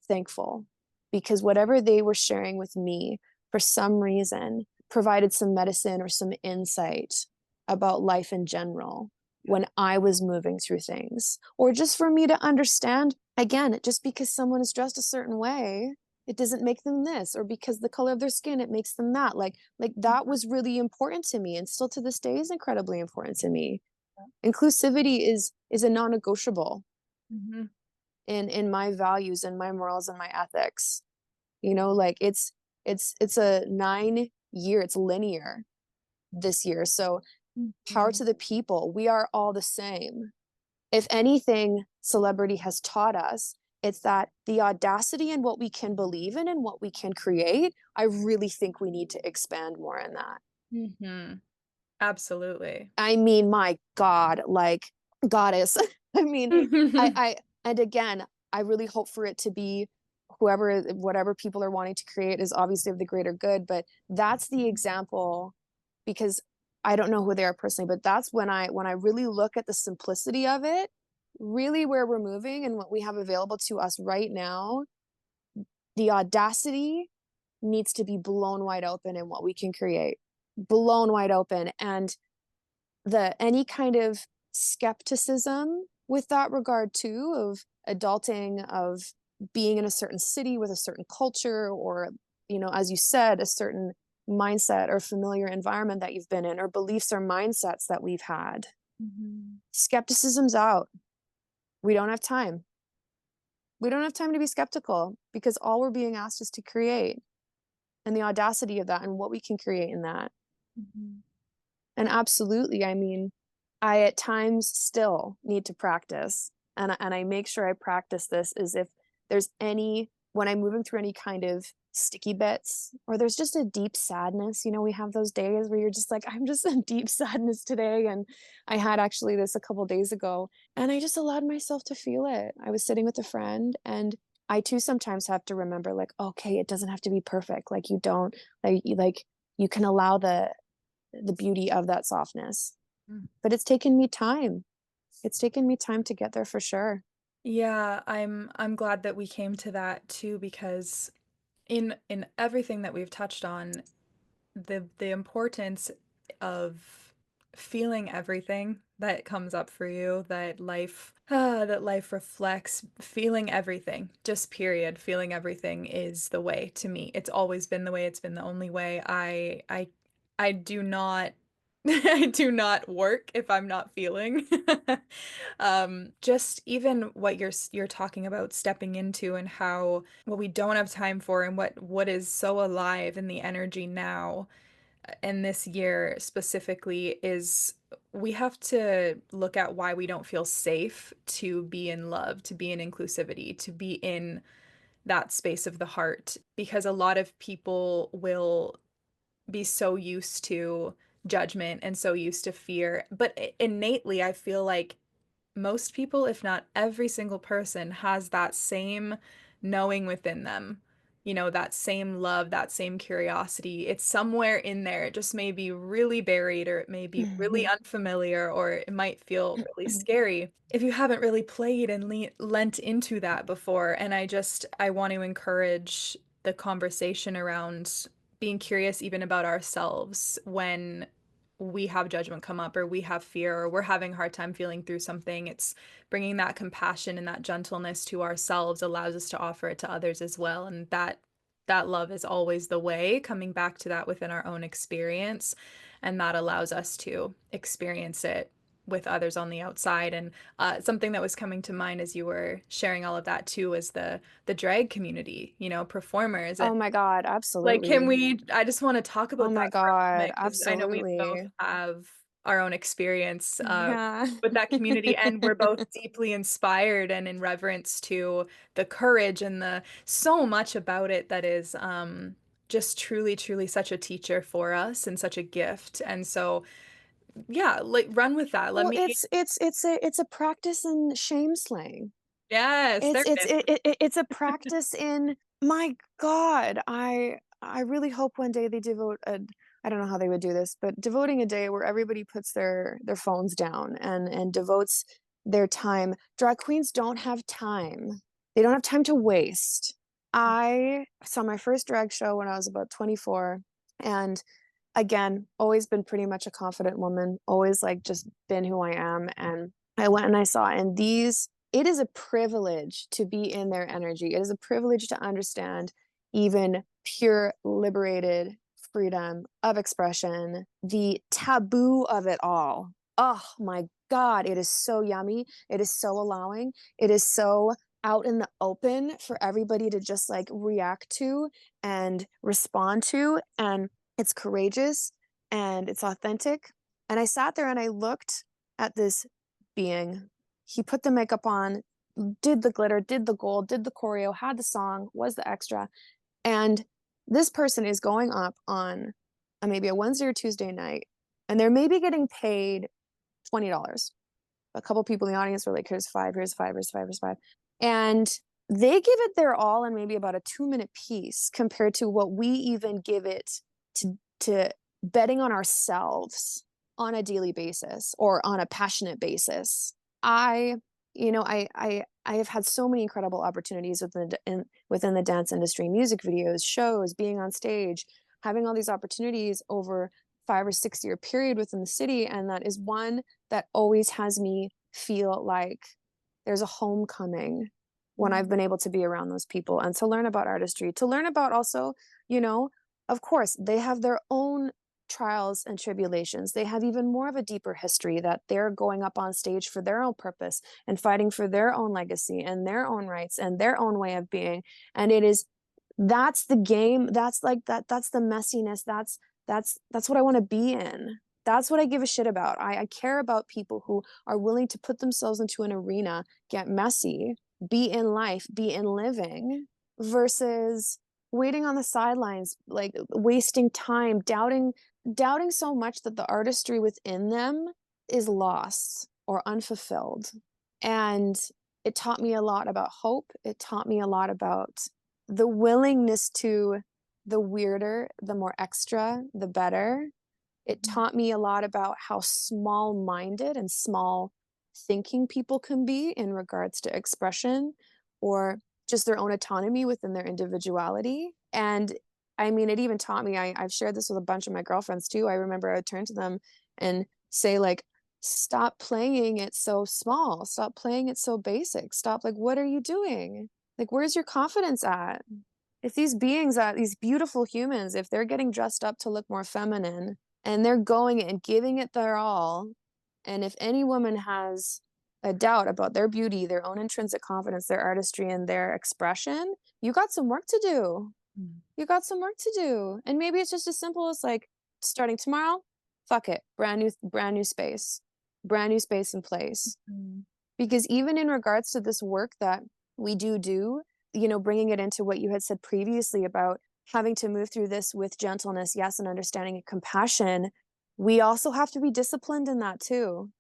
thankful, because whatever they were sharing with me, for some reason, provided some medicine or some insight about life in general when I was moving through things. Or just for me to understand, again, just because someone is dressed a certain way, it doesn't make them this, or because the color of their skin, it makes them that. Like that was really important to me, and still to this day is incredibly important to me. Inclusivity is a non-negotiable in my values and my morals and my ethics. Like it's a 9-year, it's linear this year. So power to the people. We are all the same. If anything, celebrity has taught us, it's that the audacity in what we can believe in and what we can create, I really think we need to expand more in that. Absolutely. I mean, my God, like goddess. I mean, and again, I really hope for it to be whatever people are wanting to create is obviously of the greater good, but that's the example, because I don't know who they are personally, but that's when I really look at the simplicity of it, really where we're moving and what we have available to us right now. The audacity needs to be blown wide open in what we can create, blown wide open. And any kind of skepticism with that regard too, of adulting, of being in a certain city with a certain culture, or, as you said, a certain mindset or familiar environment that you've been in, or beliefs or mindsets that we've had. Skepticism's out. We don't have time. We don't have time to be skeptical, because all we're being asked is to create, and the audacity of that and what we can create in that. And absolutely, I mean, I at times still need to practice, and I make sure I practice this, as if there's when I'm moving through any kind of sticky bits, or there's just a deep sadness. We have those days where you're just like, I'm just in deep sadness today. And I had actually this a couple days ago, and I just allowed myself to feel it. I was sitting with a friend, and I too sometimes have to remember, like, okay, it doesn't have to be perfect. Like, you don't, you can allow the beauty of that softness. But it's taken me time. It's taken me time to get there, for sure. Yeah, I'm glad that we came to that too, because in everything that we've touched on, the importance of feeling everything that comes up for you, that life reflects, feeling everything, just period, feeling everything is the way to me. It's always been the way, it's been the only way. I do not I do not work if I'm not feeling. Just even what you're talking about stepping into, and how what we don't have time for, and what is so alive in the energy now and this year specifically, is we have to look at why we don't feel safe to be in love, to be in inclusivity, to be in that space of the heart, because a lot of people will be so used to judgment and so used to fear. But innately, I feel like most people, if not every single person, has that same knowing within them. That same love, that same curiosity. It's somewhere in there. It just may be really buried, or it may be really unfamiliar, or it might feel really scary if you haven't really played and lent into that before. And I want to encourage the conversation around being curious even about ourselves when we have judgment come up, or we have fear, or we're having a hard time feeling through something. It's bringing that compassion and that gentleness to ourselves allows us to offer it to others as well. And that love is always the way, coming back to that within our own experience. And that allows us to experience it with others on the outside. And something that was coming to mind as you were sharing all of that too was the drag community, performers. Oh And my God, like, absolutely. I just want to talk Oh about my that for a God, minute, because I know we both absolutely. have our own experience Yeah. with that community, and we're both deeply inspired and in reverence to the courage and the so much about it that is just truly, truly such a teacher for us and such a gift. And so, yeah, like, run with that. Let Well, me, it's a practice in shame slaying. yes, there it is. It's a practice in, my God, I really hope one day they devote a, I don't know how they would do this, but devoting a day where everybody puts their phones down and devotes their time. Drag queens don't have time. They don't have time to waste. I saw my first drag show when I was about 24, and again, always been pretty much a confident woman, always like just been who I am. And I went and I saw, and it is a privilege to be in their energy. It is a privilege to understand even pure liberated freedom of expression, the taboo of it all. Oh my God, it is so yummy. It is so allowing. It is so out in the open for everybody to just like react to and respond to. And it's courageous and it's authentic. And I sat there and I looked at this being. He put the makeup on, did the glitter, did the gold, did the choreo, had the song, was the extra. And this person is going up on maybe a Wednesday or Tuesday night, and they're maybe getting paid $20. A couple people in the audience were like, here's five, here's five, here's five, here's five. And they give it their all in maybe about a 2-minute piece compared to what we even give it to betting on ourselves on a daily basis or on a passionate basis. I, I have had so many incredible opportunities within the dance industry, music videos, shows, being on stage, having all these opportunities over 5 or 6 year period within the city. And that is one that always has me feel like there's a homecoming when I've been able to be around those people and to learn about artistry, to learn about also, you know, of course, they have their own trials and tribulations. They have even more of a deeper history that they're going up on stage for their own purpose and fighting for their own legacy and their own rights and their own way of being. And that's the game. That's like that's the messiness. That's what I want to be in. That's what I give a shit about. I care about people who are willing to put themselves into an arena, get messy, be in life, be in living, versus waiting on the sidelines, like wasting time, doubting so much that the artistry within them is lost or unfulfilled. And it taught me a lot about hope. It taught me a lot about the willingness to, the weirder, the more extra, the better. It taught me a lot about how small minded and small thinking people can be in regards to expression or just their own autonomy within their individuality. And I mean, it even taught me, I've shared this with a bunch of my girlfriends too. I remember I would turn to them and say, like, stop playing it so small. Stop playing it so basic. Stop, like, what are you doing? Like, where's your confidence at? If these beings, these beautiful humans, if they're getting dressed up to look more feminine and they're going and giving it their all, and if any woman has a doubt about their beauty, their own intrinsic confidence, their artistry, and their expression, you got some work to do. You got some work to do. And maybe it's just as simple as, like, starting tomorrow, fuck it, brand new space, brand new space and place. Because even in regards to this work that we do, you know, bringing it into what you had said previously about having to move through this with gentleness, yes, and understanding and compassion, we also have to be disciplined in that too.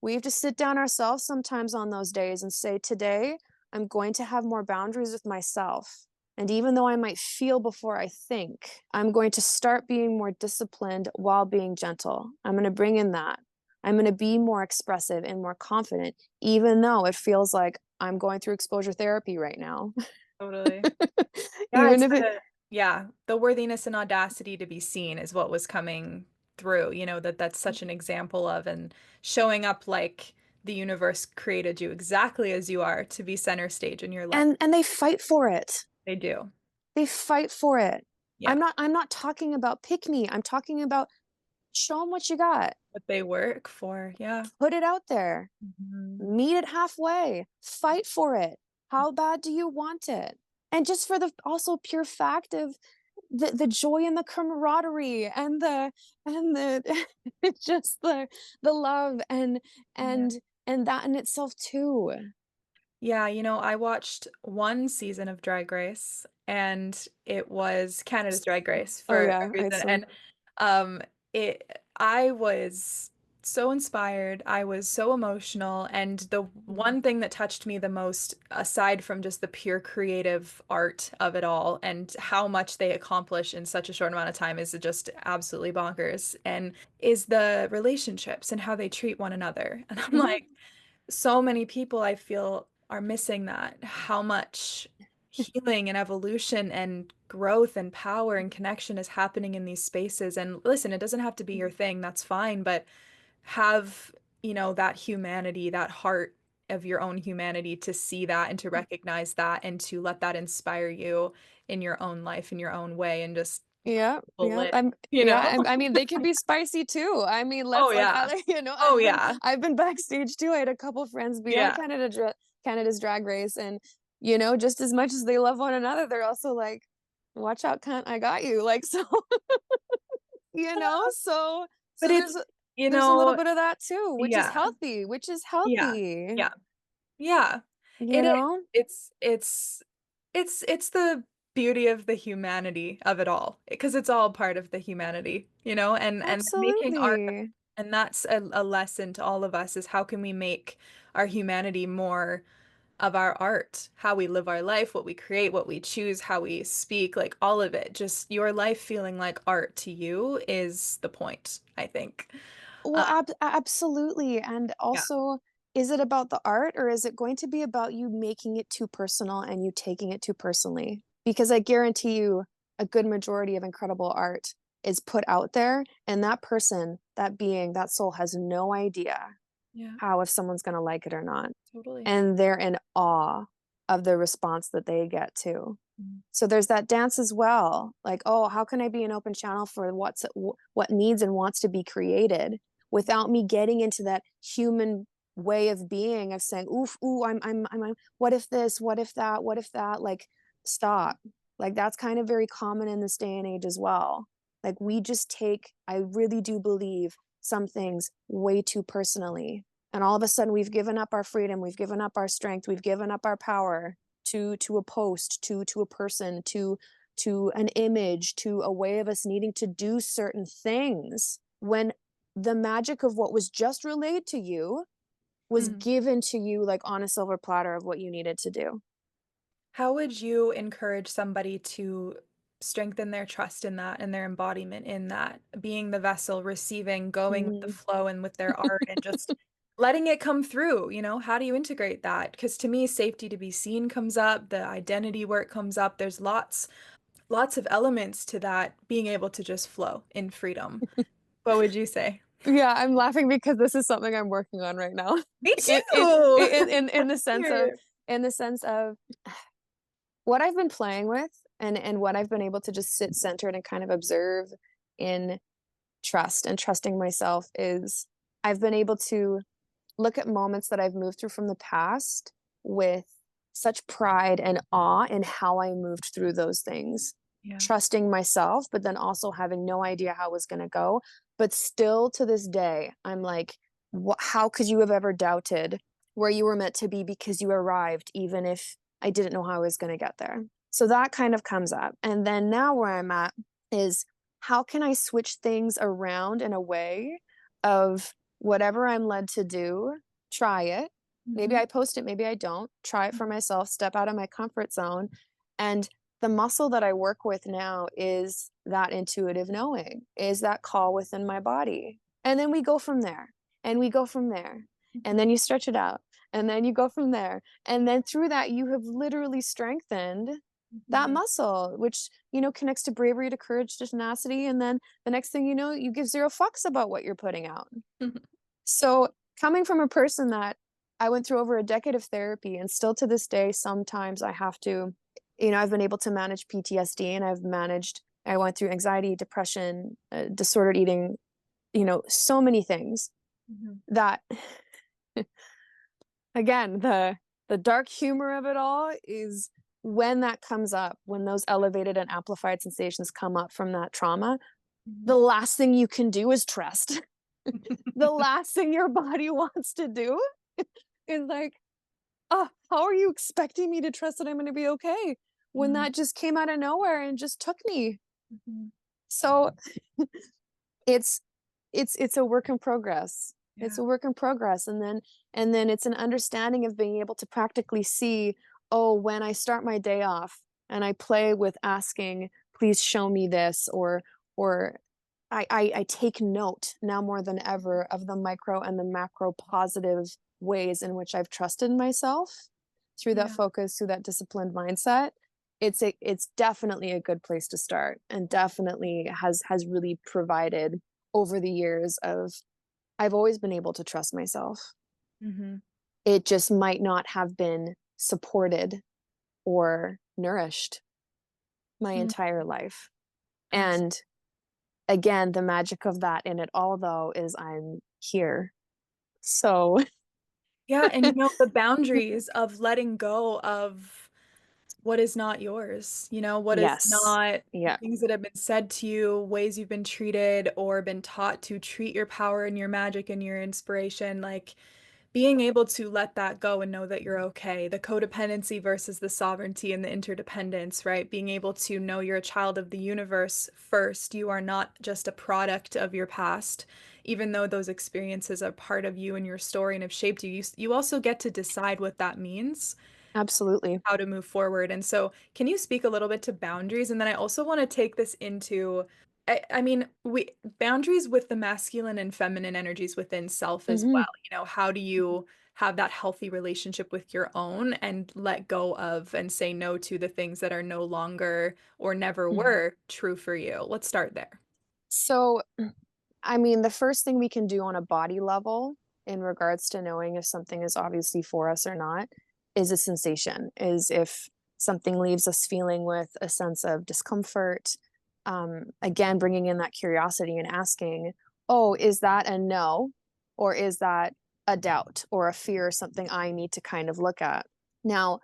We have to sit down ourselves sometimes on those days and say, today, I'm going to have more boundaries with myself. And even though I might feel before I think, I'm going to start being more disciplined while being gentle. I'm going to bring in that. I'm going to be more expressive and more confident, even though it feels like I'm going through exposure therapy right now. Totally. Yeah, Even it's if it, the worthiness and audacity to be seen is what was coming through, you know, that's such an example of, and showing up like the universe created you exactly as you are to be center stage in your life. and they fight for it. They do. They fight for it. Yeah. I'm not talking about pick me. I'm talking about show them what you got. What they work for. Yeah. Put it out there. Mhm. Meet it halfway. Fight for it. How bad do you want it? And just for the also pure fact of the joy and the camaraderie and the just the love Yeah. and that in itself too. Yeah, you know, I watched one season of Drag Race, and it was Canada's Drag Race Oh for a yeah, reason. Iceland. And I was so inspired. I was so emotional. And the one thing that touched me the most, aside from just the pure creative art of it all and how much they accomplish in such a short amount of time, is just absolutely bonkers. And is the relationships and how they treat one another. And I'm Mhm. like, so many people I feel are missing that, how much healing and evolution and growth and power and connection is happening in these spaces. And listen, it doesn't have to be your thing, that's fine, but have, you know, that humanity, that heart of your own humanity to see that and to recognize that and to let that inspire you in your own life, in your own way, and just Yeah, yeah. lit, you Yeah, know? I mean, they can be spicy too. I mean, Oh let's like, yeah. you know, Oh yeah. I've been backstage too. I had a couple friends be at Yeah. Canada's Drag Race, and you know, just as much as they love one another, they're also like, "Watch out, cunt! I got you!" Like so, you know. But So it's, you there's a little know, bit of that too, which is yeah. healthy. Which is Yeah. healthy. Yeah. Yeah. You It is. know, It's the beauty of the humanity of it all, because it's all part of the humanity, you know, and making art, absolutely. and that's a lesson to all of us, is how can we make our humanity more of our art, how we live our life, what we create, what we choose, how we speak, like all of it. Just your life feeling like art to you is the point, I think. Well, Uh, absolutely. And yeah. also, is it about the art or is it going to be about you making it too personal and you taking it too personally? Because I guarantee you, a good majority of incredible art is put out there, and that person, that being, that soul has no idea Yeah, how if someone's going to like it or not. totally. And they're in awe of the response that they get too. Mm. So there's that dance as well. Like, oh, how can I be an open channel for what needs and wants to be created without me getting into that human way of being of saying, oof, ooh, what if this, what if that, what if that? Like, stop. Like that's kind of very common in this day and age as well. Like we just take, I really do believe some things way too personally. And all of a sudden we've given up our freedom, we've given up our strength, we've given up our power to a post, to a person, to an image, to a way of us needing to do certain things, when the magic of what was just relayed to you was Mhm. given to you like on a silver platter of what you needed to do. How would you encourage somebody to strengthen their trust in that and their embodiment in that, being the vessel, receiving, going with the Mm. flow and with their art, and just letting it come through, how do you integrate that? Because to me, safety to be seen comes up, the identity work comes up. There's lots of elements to that being able to just flow in freedom. What would you say? Yeah, I'm laughing because this is something I'm working on right now. Me In in too. in the sense of Here. what I've been playing with, and what I've been able to just sit centered and kind of observe in trust and trusting myself is I've been able to look at moments that I've moved through from the past with such pride and awe in how I moved through those things, Yeah. trusting myself, but then also having no idea how it was going to go. But still to this day, I'm like, how could you have ever doubted where you were meant to be because you arrived, even if I didn't know how I was going to get there? So that kind of comes up. And then now where I'm at is how can I switch things around in a way of whatever I'm led to do, try it. Maybe Mhm. I post it, maybe I don't. Try it for myself, step out of my comfort zone. And the muscle that I work with now is that intuitive knowing, is that call within my body. And then we go from there, and we go from there. And then you stretch it out, and then you go from there. And then through that, you have literally strengthened that Mhm. muscle, which, connects to bravery, to courage, to tenacity. And then the next thing you know, you give zero fucks about what you're putting out. So coming from a person that I went through over a decade of therapy, and still to this day, sometimes I have to, I've been able to manage PTSD, and I went through anxiety, depression, disordered eating, so many things Mhm. that, again, the dark humor of it all is when that comes up, when those elevated and amplified sensations come up from that trauma, the Mhm. last thing you can do is trust. The last thing your body wants to do is like, oh, how are you expecting me to trust that I'm going to be okay when Mhm. that just came out of nowhere and just took me? Mhm. So it's it's a work in progress. It's Yeah. a work in progress. And then it's an understanding of being able to practically see, oh, when I start my day off and I play with asking, please show me this, or I take note now more than ever of the micro and the macro positive ways in which I've trusted myself through that Yeah. focus, through that disciplined mindset. It's definitely a good place to start, and definitely has really provided over the years of I've always been able to trust myself. Mhm. It just might not have been supported or nourished my Mm. entire life. Abs And again, the magic of that in it all, though, is I'm here. So, Yeah, and the boundaries of letting go of what is not yours, what is yes. not Yeah, things that have been said to you, ways you've been treated or been taught to treat your power and your magic and your inspiration, like being able to let that go and know that you're okay. The codependency versus the sovereignty and the interdependence, right? Being able to know you're a child of the universe first. You are not just a product of your past, even though those experiences are part of you and your story and have shaped you. You also get to decide what that means, absolutely. how to move forward. And so, can you speak a little bit to boundaries? And then I also want to take this into, I mean, we boundaries with the masculine and feminine energies within self as Hmm. well. How do you have that healthy relationship with your own and let go of and say no to the things that are no longer or never Hmm. were true for you? Let's start there. So, I mean, the first thing we can do on a body level in regards to knowing if something is obviously for us or not is a sensation, is if something leaves us feeling with a sense of discomfort. Again, bringing in that curiosity and asking, oh, is that a no? Or is that a doubt or a fear or something I need to kind of look at? Now,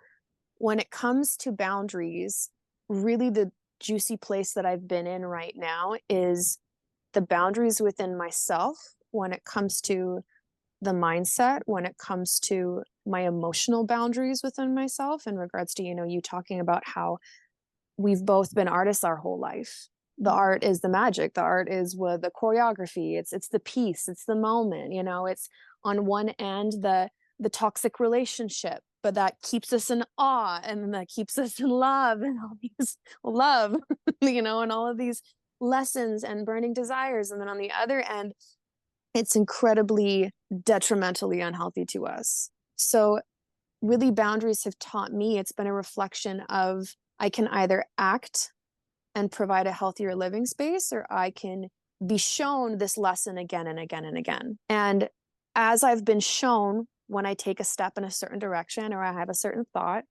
when it comes to boundaries, really the juicy place that I've been in right now is the boundaries within myself when it comes to the mindset, when it comes to my emotional boundaries within myself in regards to, you talking about how we've both been artists our whole life. The art is the magic. The art is with the choreography. It's the piece. It's the moment. It's on one end the toxic relationship, but that keeps us in awe, and then that keeps us in love, and all these love, and all of these lessons and burning desires. And then on the other end, it's incredibly detrimentally unhealthy to us. So really, boundaries have taught me, it's been a reflection of, I can either act and provide a healthier living space, or I can be shown this lesson again and again and again. And as I've been shown, when I take a step in a certain direction, or I have a certain thought,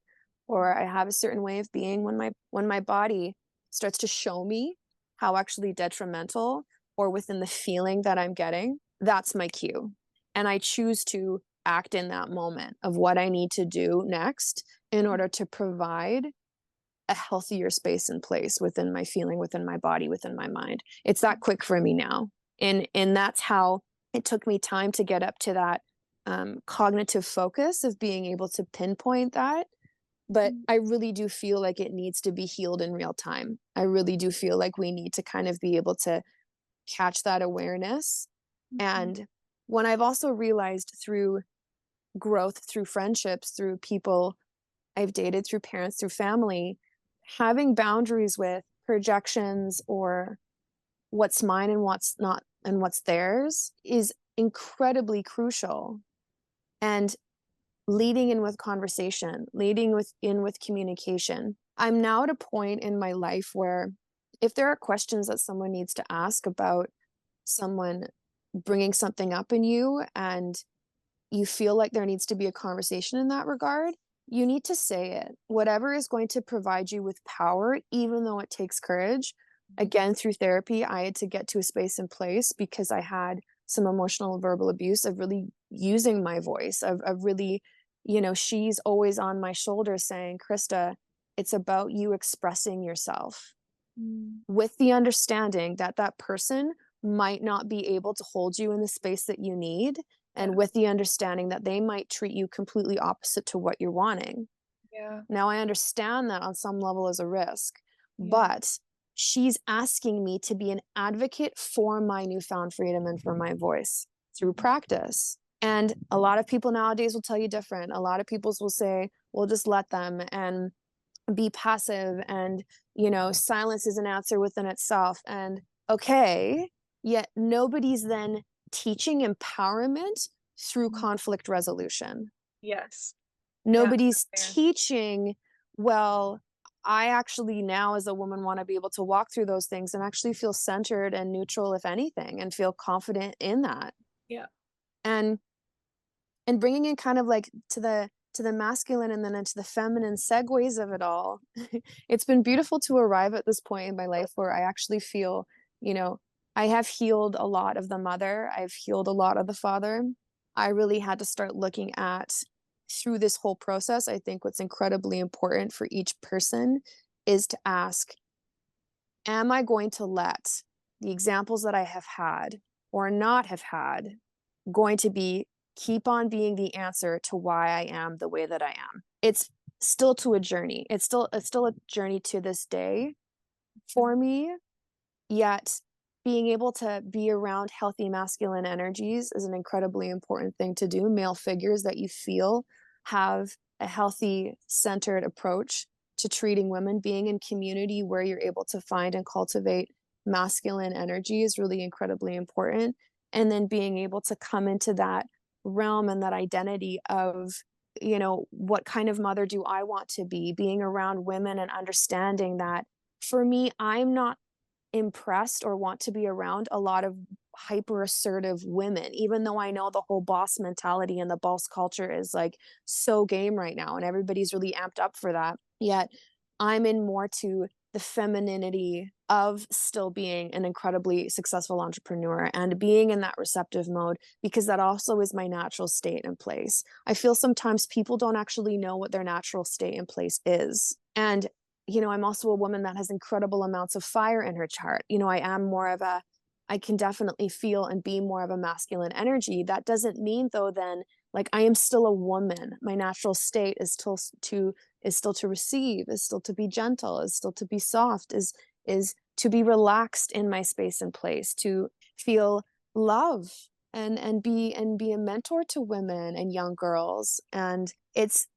or I have a certain way of being, when my body starts to show me how actually detrimental or within the feeling that I'm getting, that's my cue. And I choose to act in that moment of what I need to do next in order to provide a healthier space and place within my feeling, within my body, within my mind. It's that quick for me now. And that's how it took me time to get up to that cognitive focus of being able to pinpoint that. But I really do feel like it needs to be healed in real time. I really do feel like we need to kind of be able to catch that awareness. And when I've also realized through growth, through friendships, through people I've dated, through parents, through family, having boundaries with projections or what's mine and what's not and what's theirs is incredibly crucial. And leading in with conversation, in with communication. I'm now at a point in my life where if there are questions that someone needs to ask about someone bringing something up in you, and you feel like there needs to be a conversation in that regard, you need to say it. Whatever is going to provide you with power, even though it takes courage. Again, through therapy, I had to get to a space and place because I had some emotional and verbal abuse of really using my voice, of really, she's always on my shoulder saying, Christa, it's about you expressing yourself, with the understanding that that person might not be able to hold you in the space that you need, and with the understanding that they might treat you completely opposite to what you're wanting. Yeah. Now, I understand that on some level as a risk, but she's asking me to be an advocate for my newfound freedom and for my voice through practice. And a lot of people nowadays will tell you different. A lot of people will say, well, just let them and be passive, and, silence is an answer within itself. And okay, yet nobody's then teaching empowerment through conflict resolution. Yes. Nobody's Yeah, teaching, well, I actually now as a woman want to be able to walk through those things and actually feel centered and neutral, if anything, and feel confident in that. Yeah. And bringing in kind of like to the masculine and then into the feminine segues of it all. It's been beautiful to arrive at this point in my life where I actually feel, I have healed a lot of the mother. I've healed a lot of the father. I really had to start looking at, through this whole process, I think what's incredibly important for each person is to ask, am I going to let the examples that I have had or not have had going to be keep on being the answer to why I am the way that I am? It's still a journey. It's still a journey to this day for me. Yet being able to be around healthy masculine energies is an incredibly important thing to do. Male figures that you feel have a healthy, centered approach to treating women, being in community where you're able to find and cultivate masculine energy is really incredibly important. And then being able to come into that realm and that identity of, what kind of mother do I want to be? Being around women and understanding that for me, I'm not impressed or want to be around a lot of hyper assertive women, even though I know the whole boss mentality and the boss culture is like so game right now and everybody's really amped up for that. Yet I'm in more to the femininity of still being an incredibly successful entrepreneur and being in that receptive mode, because that also is my natural state and place. I feel sometimes people don't actually know what their natural state and place is. And I'm also a woman that has incredible amounts of fire in her chart. I can definitely feel and be more of a masculine energy. That doesn't mean though, then like I am still a woman. My natural state is still to receive, is still to be gentle, is still to be soft, is to be relaxed in my space and place, to feel love and be a mentor to women and young girls. And it's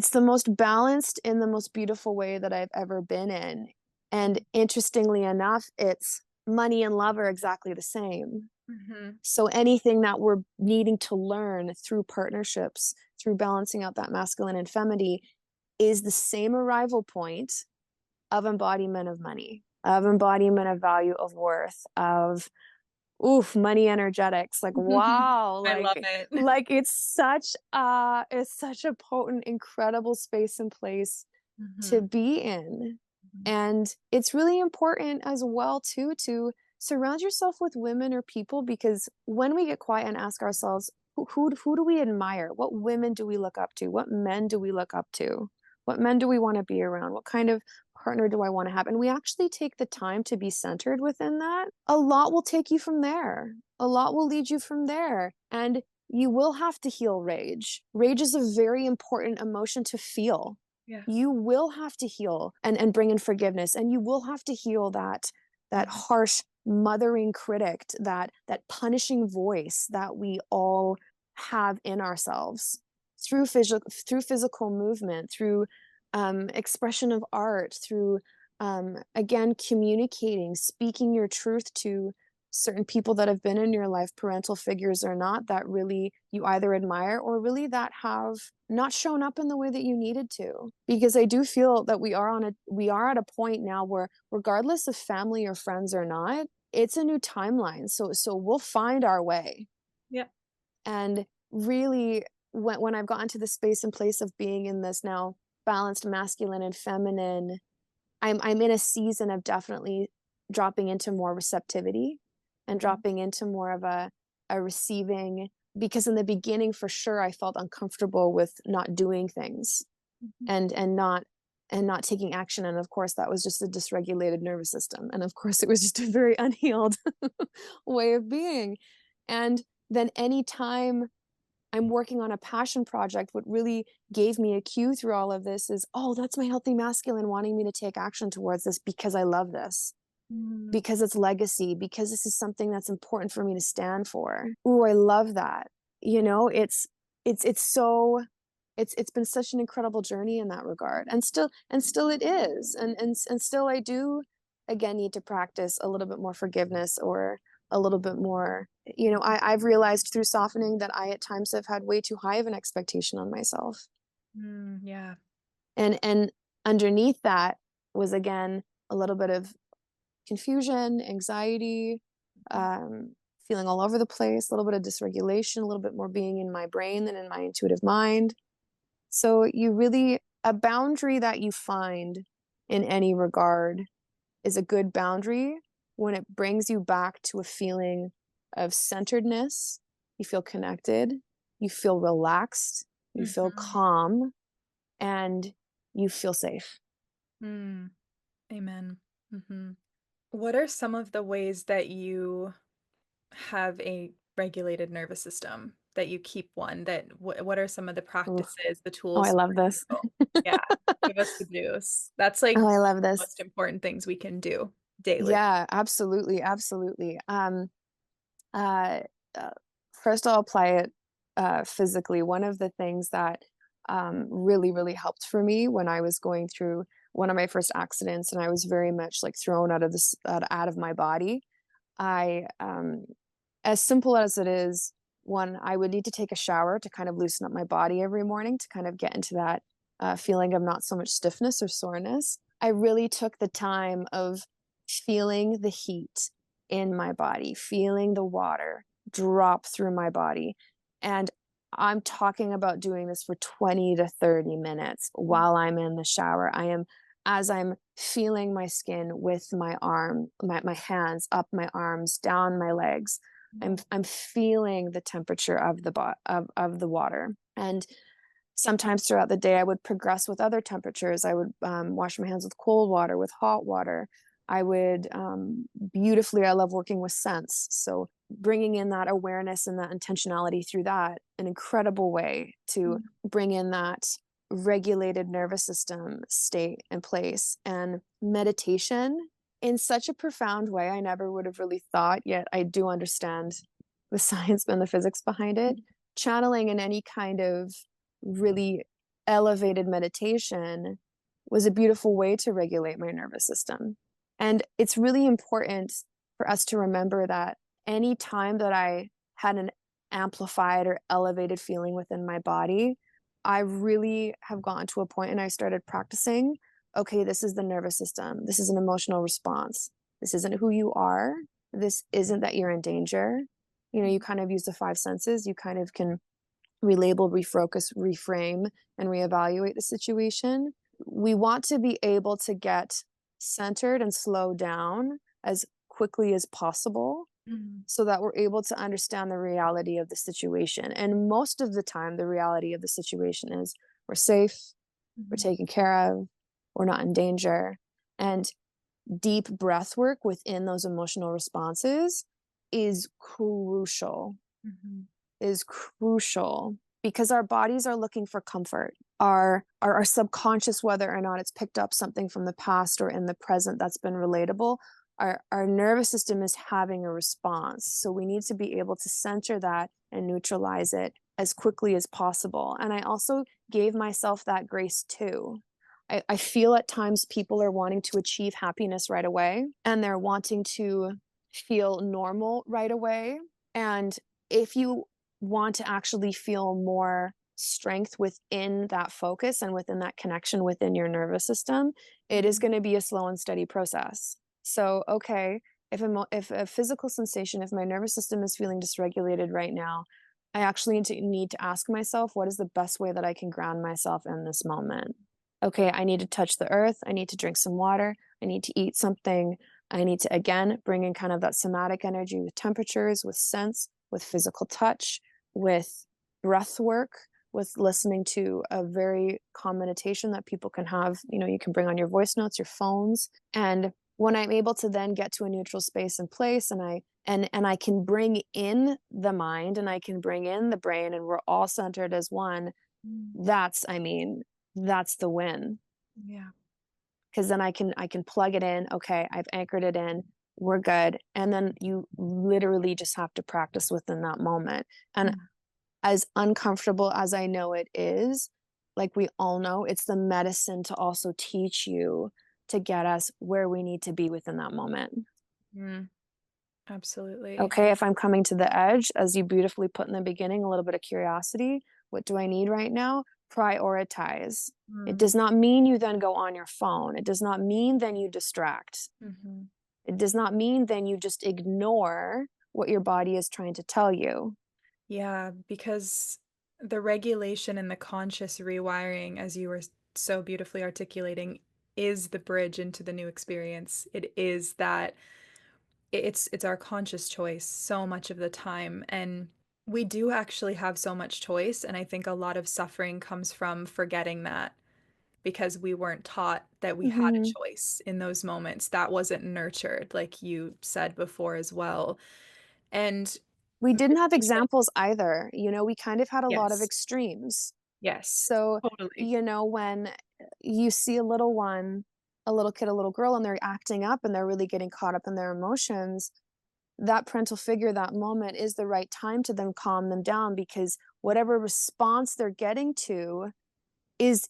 the most balanced in the most beautiful way that I've ever been in. And interestingly enough, it's money and love are exactly the same. Mhm. So anything that we're needing to learn through partnerships, through balancing out that masculine and feminine, is the same arrival point of embodiment of money, of embodiment of value, of worth, of oof, money energetics. Like, wow, I love it. like it's such a potent, incredible space and place to Mhm. be in. Mhm. And it's really important as well too to surround yourself with women or people, because when we get quiet and ask ourselves, who do we admire? What women do we look up to? What men do we look up to? What men do we want to be around? What kind of partner do I want to have? And we actually take the time to be centered within that. A lot will take you from there. A lot will lead you from there. And you will have to heal rage. Rage is a very important emotion to feel. Yeah. You will have to heal and bring in forgiveness, and you will have to heal that Mhm. harsh mothering critic, that punishing voice that we all have in ourselves through physical movement, through expression of art, through again communicating, speaking your truth to certain people that have been in your life, parental figures or not, that really you either admire or really that have not shown up in the way that you needed to. Because I do feel that we are at a point now where, regardless of family or friends or not, it's a new timeline. So we'll find our way. Yeah. And really, when I've gotten to the space and place of being in this now balanced masculine and feminine, I'm in a season of definitely dropping into more receptivity and Mhm. dropping into more of a receiving, because in the beginning for sure I felt uncomfortable with not doing things Mhm. and not taking action, and of course that was just a dysregulated nervous system, and of course it was just a very unhealed way of being. And then anytime I'm working on a passion project, what really gave me a cue through all of this is, oh, that's my healthy masculine wanting me to take action towards this because I love this, Mm. because it's legacy, because this is something that's important for me to stand for. Ooh, I love that. You know, it's so it's been such an incredible journey in that regard. And still it is. And still I do again need to practice a little bit more forgiveness, or a little bit more, I've realized through softening that I at times have had way too high of an expectation on myself. Yeah. And underneath that was again a little bit of confusion, anxiety, Mhm. um, feeling all over the place, a little bit of dysregulation, a little bit more being in my brain than in my intuitive mind. So a boundary that you find in any regard is a good boundary when it brings you back to a feeling of centeredness. You feel connected, you feel relaxed, you feel Mhm. calm, and you feel safe. Mm. Amen. Mhm. What are some of the ways that you have a regulated nervous system, that you keep one, that what are some of the Ooh. practices, the Oh, I tools love for this. you? Yeah, give us the juice. That's like Oh, I the love this. most important things we can do daily. Yeah, absolutely, absolutely. Uh, uh, First, I'll apply it physically. One of the things that really, really helped for me when I was going through one of my first accidents, and I was very much like thrown out of my body. As simple as it is, one, I would need to take a shower to kind of loosen up my body every morning to kind of get into that feeling of not so much stiffness or soreness. I really took the time of feeling the heat in my body, feeling the water drop through my body. And I'm talking about doing this for 20 to 30 minutes while I'm in the shower. As I'm feeling my skin with my hands up my arms, down my legs, I'm feeling the temperature of of the water. And sometimes throughout the day, I would progress with other temperatures. I would wash my hands with cold water, with hot water. I would beautifully, I love working with scents. So bringing in that awareness and that intentionality through that, an incredible way to Mhm. bring in that regulated nervous system state and place. And meditation in such a profound way, I never would have really thought, yet I do understand the science and the physics behind it. Channeling in any kind of really elevated meditation was a beautiful way to regulate my nervous system. And it's really important for us to remember that any time that I had an amplified or elevated feeling within my body, I really have gotten to a point and I started practicing, okay, this is the nervous system. This is an emotional response. This isn't who you are. This isn't that you're in danger. You know, you kind of use the five senses. You kind of can relabel, refocus, reframe, and reevaluate the situation. We want to be able to get centered and slow down as quickly as possible Mhm. so that we're able to understand the reality of the situation. And most of the time, the reality of the situation is we're safe, we're Mhm. taken care of, we're not in danger. And deep breath work within those emotional responses is crucial, Mhm. is crucial because our bodies are looking for comfort. Our subconscious, whether or not it's picked up something from the past or in the present that's been relatable, our nervous system is having a response. So we need to be able to center that and neutralize it as quickly as possible. And I also gave myself that grace too. I feel at times people are wanting to achieve happiness right away and they're wanting to feel normal right away. And if you want to actually feel more strength within that focus and within that connection within your nervous system, it is Mhm. going to be a slow and steady process. So, okay, if a physical sensation, if my nervous system is feeling dysregulated right now, I actually need to ask myself, what is the best way that I can ground myself in this moment? Okay, I need to touch the earth. I need to drink some water. I need to eat something. I need to, again, bring in kind of that somatic energy with temperatures, with sense, with physical touch, with breath work, with listening to a very calm meditation that people can have. You know, you can bring on your voice notes, your phones. And when I'm able to then get to a neutral space and place and I can bring in the mind and I can bring in the brain and we're all centered as one, Mm. that's the win. Yeah. Because then I can plug it in. Okay, I've anchored it in. We're good. And then you literally just have to practice within that moment. And Mm. as uncomfortable as I know it is, like we all know, it's the medicine to also teach you to get us where we need to be within that moment. Mm. Absolutely. Okay, if I'm coming to the edge, as you beautifully put in the beginning, a little bit of curiosity. What do I need right now? Prioritize. It Mm. does not mean you then go on your phone. It does not mean then you distract. Mhm. It does not mean then you just ignore what your body is trying to tell you. Yeah, because the regulation and the conscious rewiring, as you were so beautifully articulating, is the bridge into the new experience. It is that it's our conscious choice so much of the time. And we do actually have so much choice. And I think a lot of suffering comes from forgetting that because we weren't taught that we had a Mhm. choice in those moments. That wasn't nurtured, like you said before as well. And We didn't have meditation, examples either. You know, we kind of had a lot of yes, extremes. yes, So, totally. you know, when you see a little one, a little kid, a little girl, and they're acting up and they're really getting caught up in their emotions, that parental figure, that moment is the right time to then calm them down because whatever response they're getting to is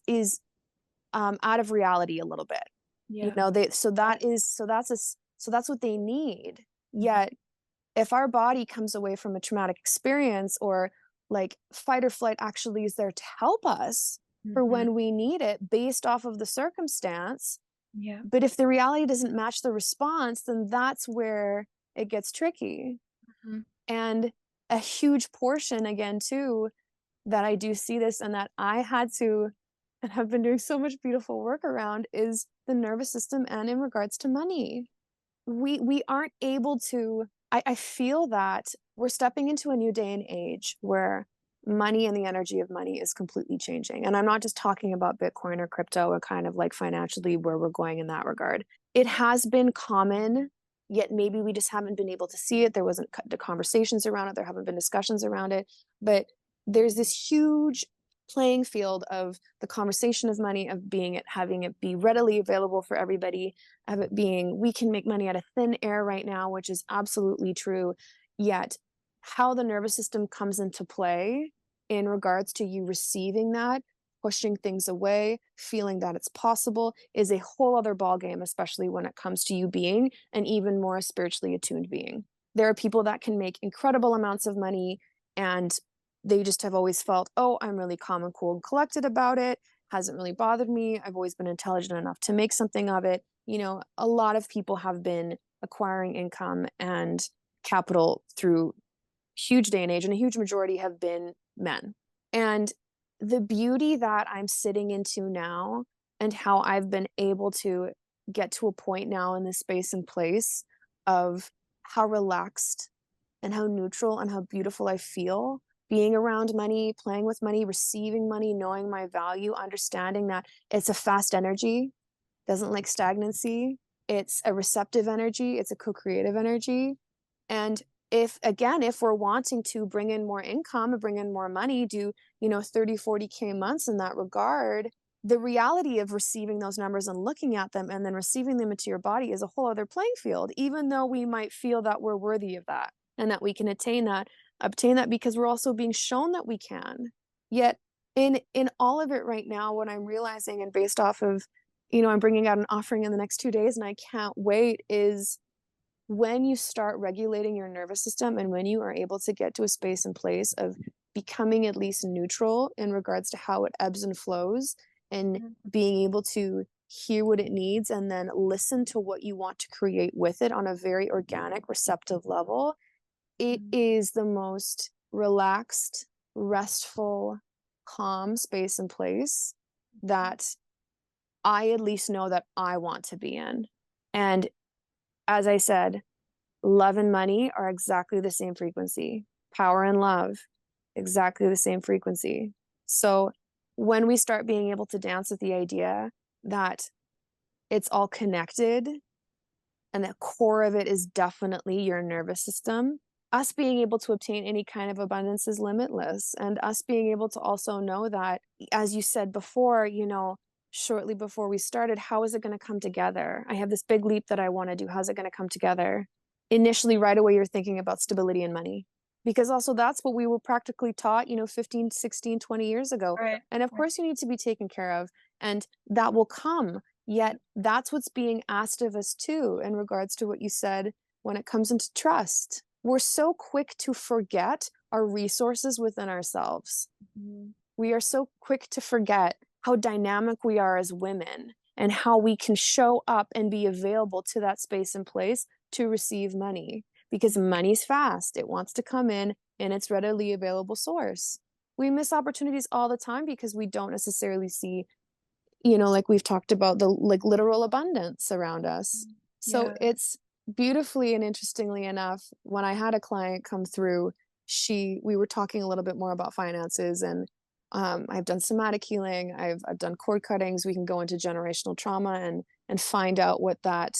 out of reality a little bit. You Yeah. know, they so that is so that's what they need. Mhm. Yet if our body comes away from a traumatic experience or like fight or flight actually is there to help us for Mhm. when we need it based off of the circumstance. Yeah. But if the reality doesn't match the response, then that's where it gets tricky. Mhm. And a huge portion, again, too, that I do see this and that I had to and have been doing so much beautiful work around is the nervous system and in regards to money. We aren't able to I feel that we're stepping into a new day and age where money and the energy of money is completely changing. And I'm not just talking about Bitcoin or crypto or kind of like financially where we're going in that regard. It has been common, yet maybe we just haven't been able to see it. There wasn't the conversations around it, there haven't been discussions around it. But there's this huge playing field of the conversation of money, of being it, having it be readily available for everybody, of it being we can make money out of thin air right now, which is absolutely true. Yet, how the nervous system comes into play in regards to you receiving that, pushing things away, feeling that it's possible is a whole other ballgame, especially when it comes to you being an even more spiritually attuned being. There are people that can make incredible amounts of money and they just have always felt, oh, I'm really calm and cool and collected about it. Hasn't really bothered me. I've always been intelligent enough to make something of it. You know, a lot of people have been acquiring income and capital through huge day and age, and a huge majority have been men. And the beauty that I'm sitting into now and how I've been able to get to a point now in this space and place of how relaxed and how neutral and how beautiful I feel being around money, playing with money, receiving money, knowing my value, understanding that it's a fast energy, doesn't like stagnancy. It's a receptive energy, it's a co-creative energy. And if we're wanting to bring in more income, bring in more money, do, 30, 40K months in that regard, the reality of receiving those numbers and looking at them and then receiving them into your body is a whole other playing field, even though we might feel that we're worthy of that and that we can obtain that because we're also being shown that we can. Yet in all of it right now, what I'm realizing, and based off of, I'm bringing out an offering in the next 2 days and I can't wait, is when you start regulating your nervous system and when you are able to get to a space and place of becoming at least neutral in regards to how it ebbs and flows and being able to hear what it needs and then listen to what you want to create with it on a very organic, receptive level, it is the most relaxed, restful, calm space and place that I at least know that I want to be in. And as I said, love and money are exactly the same frequency. Power and love, exactly the same frequency. So when we start being able to dance with the idea that it's all connected and the core of it is definitely your nervous system, us being able to obtain any kind of abundance is limitless. And us being able to also know that, as you said before, shortly before we started, how is it going to come together? I have this big leap that I want to do. How's it going to come together? Initially, right away, you're thinking about stability and money, because also that's what we were practically taught, 15, 16, 20 years ago. Right. And of course, you need to be taken care of, and that will come. Yet that's what's being asked of us too, in regards to what you said when it comes into trust. We're so quick to forget our resources within ourselves. We are so quick to forget how dynamic we are as women and how we can show up and be available to that space and place to receive money, because money's fast. It wants to come in its readily available source. We miss opportunities all the time because we don't necessarily see, like we've talked about, the literal abundance around us. So it's beautifully and interestingly enough, when I had a client come through, we were talking a little bit more about finances, and I've done somatic healing. I've done cord cuttings. We can go into generational trauma and find out what that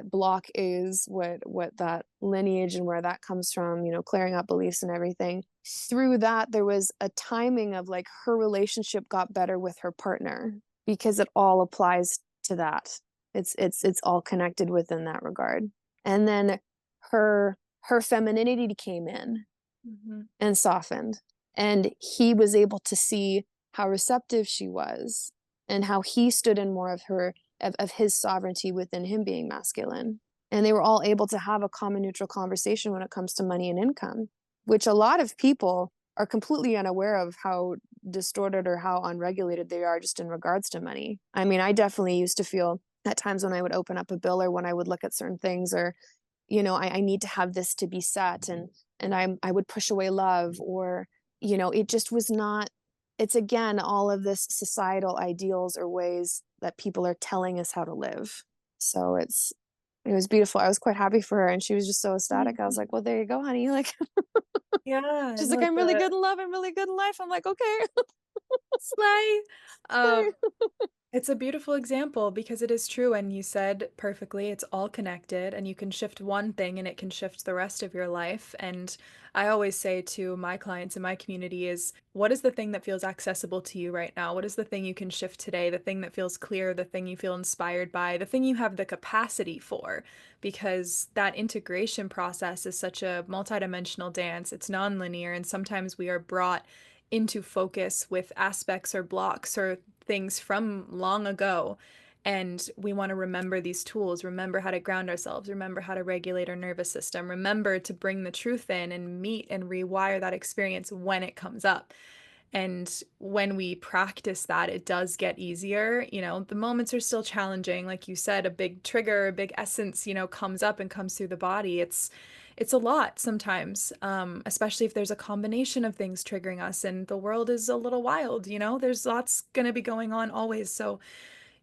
block is, what that lineage and where that comes from, clearing up beliefs and everything. Through that, there was a timing of like her relationship got better with her partner because it all applies to that. It's all connected within that regard. And then her femininity came in and softened. And he was able to see how receptive she was and how he stood in more of his sovereignty within him being masculine. And they were all able to have a common neutral conversation when it comes to money and income, which a lot of people are completely unaware of how distorted or how unregulated they are just in regards to money. I mean, I definitely used to feel at times when I would open up a bill or when I would look at certain things, or, I need to have this to be set, and I would push away love, or, it just was not. It's again all of this societal ideals or ways that people are telling us how to live. So it was beautiful. I was quite happy for her, and she was just so ecstatic. I was like, well, there you go, honey. Like, she's like, I'm really good in love. I'm really good in life. I'm like, okay. Slay. It's a beautiful example because it is true, and you said perfectly, it's all connected, and you can shift one thing and it can shift the rest of your life. And I always say to my clients in my community is, what is the thing that feels accessible to you right now? What is the thing you can shift today? The thing that feels clear, the thing you feel inspired by, the thing you have the capacity for, because that integration process is such a multidimensional dance. It's nonlinear, and sometimes we are brought into focus with aspects or blocks or things from long ago. And we want to remember these tools, remember how to ground ourselves, remember how to regulate our nervous system, remember to bring the truth in and meet and rewire that experience when it comes up. And when we practice that, it does get easier. You know, the moments are still challenging. Like you said, a big trigger, a big essence, you know, comes up and comes through the body. It's a lot sometimes, especially if there's a combination of things triggering us and the world is a little wild, you know, there's lots going to be going on always. So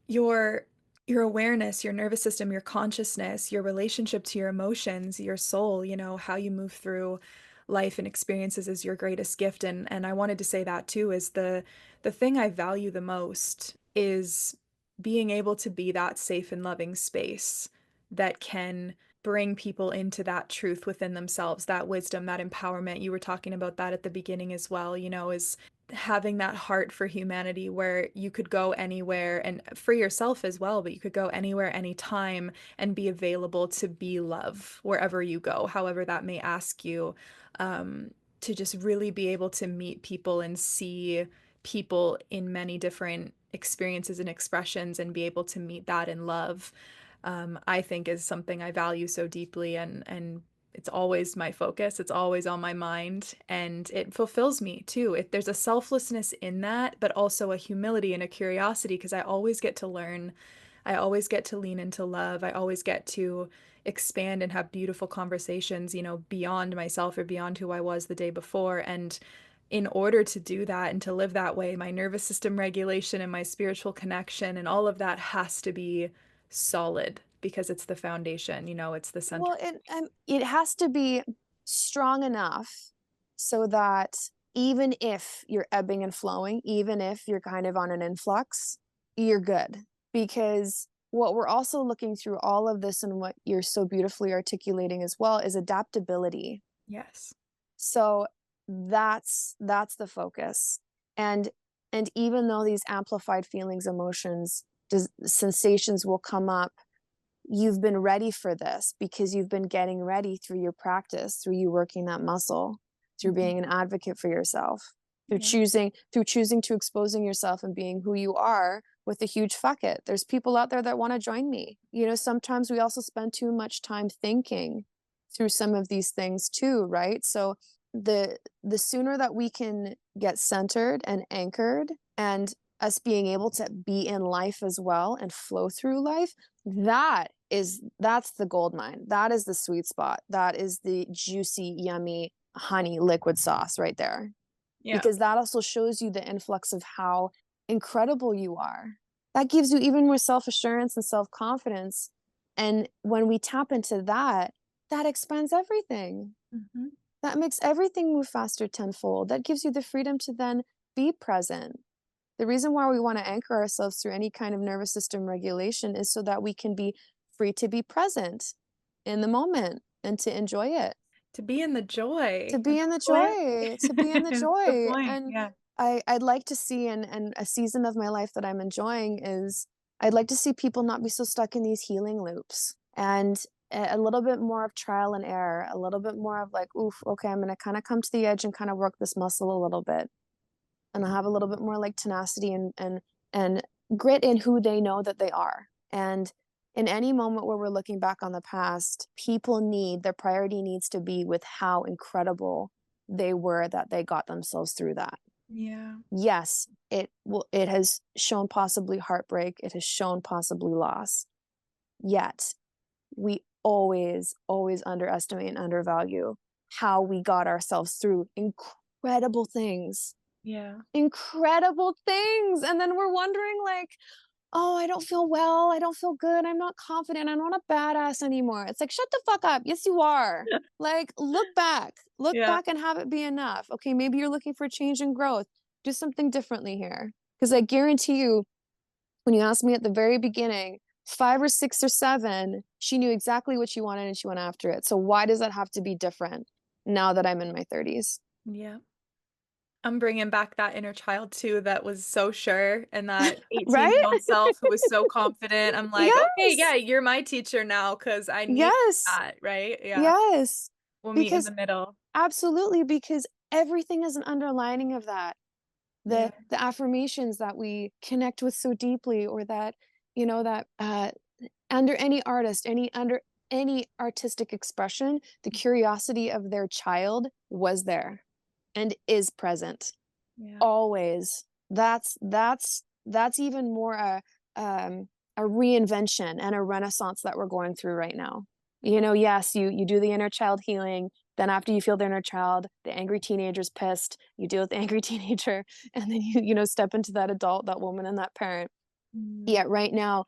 your your awareness, your nervous system, your consciousness, your relationship to your emotions, your soul, you know, how you move through life and experiences is your greatest gift. And I wanted to say that too, is the thing I value the most is being able to be that safe and loving space that can bring people into that truth within themselves, that wisdom, that empowerment. You were talking about that at the beginning as well, you know, is having that heart for humanity where you could go anywhere and for yourself as well, but you could go anywhere, anytime, and be available to be love wherever you go, however that may ask you, to just really be able to meet people and see people in many different experiences and expressions and be able to meet that in love, I think is something I value so deeply, and it's always my focus. It's always on my mind, and it fulfills me too. There's a selflessness in that, but also a humility and a curiosity because I always get to learn. I always get to lean into love. I always get to expand and have beautiful conversations, you know, beyond myself or beyond who I was the day before. And in order to do that and to live that way, my nervous system regulation and my spiritual connection and all of that has to be solid because it's the foundation, you know, it's the center. Well, it has to be strong enough so that even if you're ebbing and flowing, even if you're kind of on an influx, you're good. Because what we're also looking through all of this and what you're so beautifully articulating as well is adaptability. Yes. So that's the focus. And even though these amplified feelings, emotions, sensations will come up, you've been ready for this because you've been getting ready through your practice, through you working that muscle, through being an advocate for yourself, through Yeah. choosing to exposing yourself and being who you are with a huge fuck it. There's people out there that want to join me. You know, sometimes we also spend too much time thinking through some of these things too, right? So the sooner that we can get centered and anchored and us being able to be in life as well and flow through life, that's the gold mine. That is the sweet spot. That is the juicy, yummy honey liquid sauce right there. Yeah. Because that also shows you the influx of how incredible you are. That gives you even more self-assurance and self-confidence. And when we tap into that, that expands everything. Mm-hmm. That makes everything move faster tenfold. That gives you the freedom to then be present. The reason why we want to anchor ourselves through any kind of nervous system regulation is so that we can be free to be present in the moment and to enjoy it. To be in the joy. To be in the What? joy, to be in the That's the joy. point. And Yeah. I'd like to see, and a season of my life that I'm enjoying is I'd like to see people not be so stuck in these healing loops and a little bit more of trial and error, a little bit more of like, oof, okay, I'm going to kind of come to the edge and kind of work this muscle a little bit. And I'll have a little bit more like tenacity and grit in who they know that they are. And in any moment where we're looking back on the past, their priority needs to be with how incredible they were that they got themselves through that. Yeah. Yes, it has shown possibly heartbreak, it has shown possibly loss. Yet we always underestimate and undervalue how we got ourselves through incredible things. Yeah. Incredible things. And then we're wondering like, oh, I don't feel well. I don't feel good. I'm not confident. I'm not a badass anymore. It's like, shut the fuck up. Yes, you are. Like, look back Yeah. and have it be enough. Okay. Maybe you're looking for change and growth. Do something differently here. Because I guarantee you, when you asked me at the very beginning, 5 or 6 or 7, she knew exactly what she wanted and she went after it. So why does that have to be different now that I'm in my 30s? Yeah. I'm bringing back that inner child too that was so sure, and that Right? 18-year-old self who was so confident. I'm like, okay, yeah, Yes. you're my teacher now because I need Yes. that, right? Yeah. Yes. We'll meet in Because the middle. absolutely, because everything is an underlining of that. Yeah. The affirmations that we connect with so deeply, or that you know, that under any artist, under any artistic expression, the curiosity of their child was there and is present Yeah. always. That's even more a reinvention and a renaissance that we're going through right now. You know, yes, you do the inner child healing. Then after you feel the inner child, the angry teenager's pissed. You deal with the angry teenager, and then you know step into that adult, that woman, and that parent. Mm. Yet right now,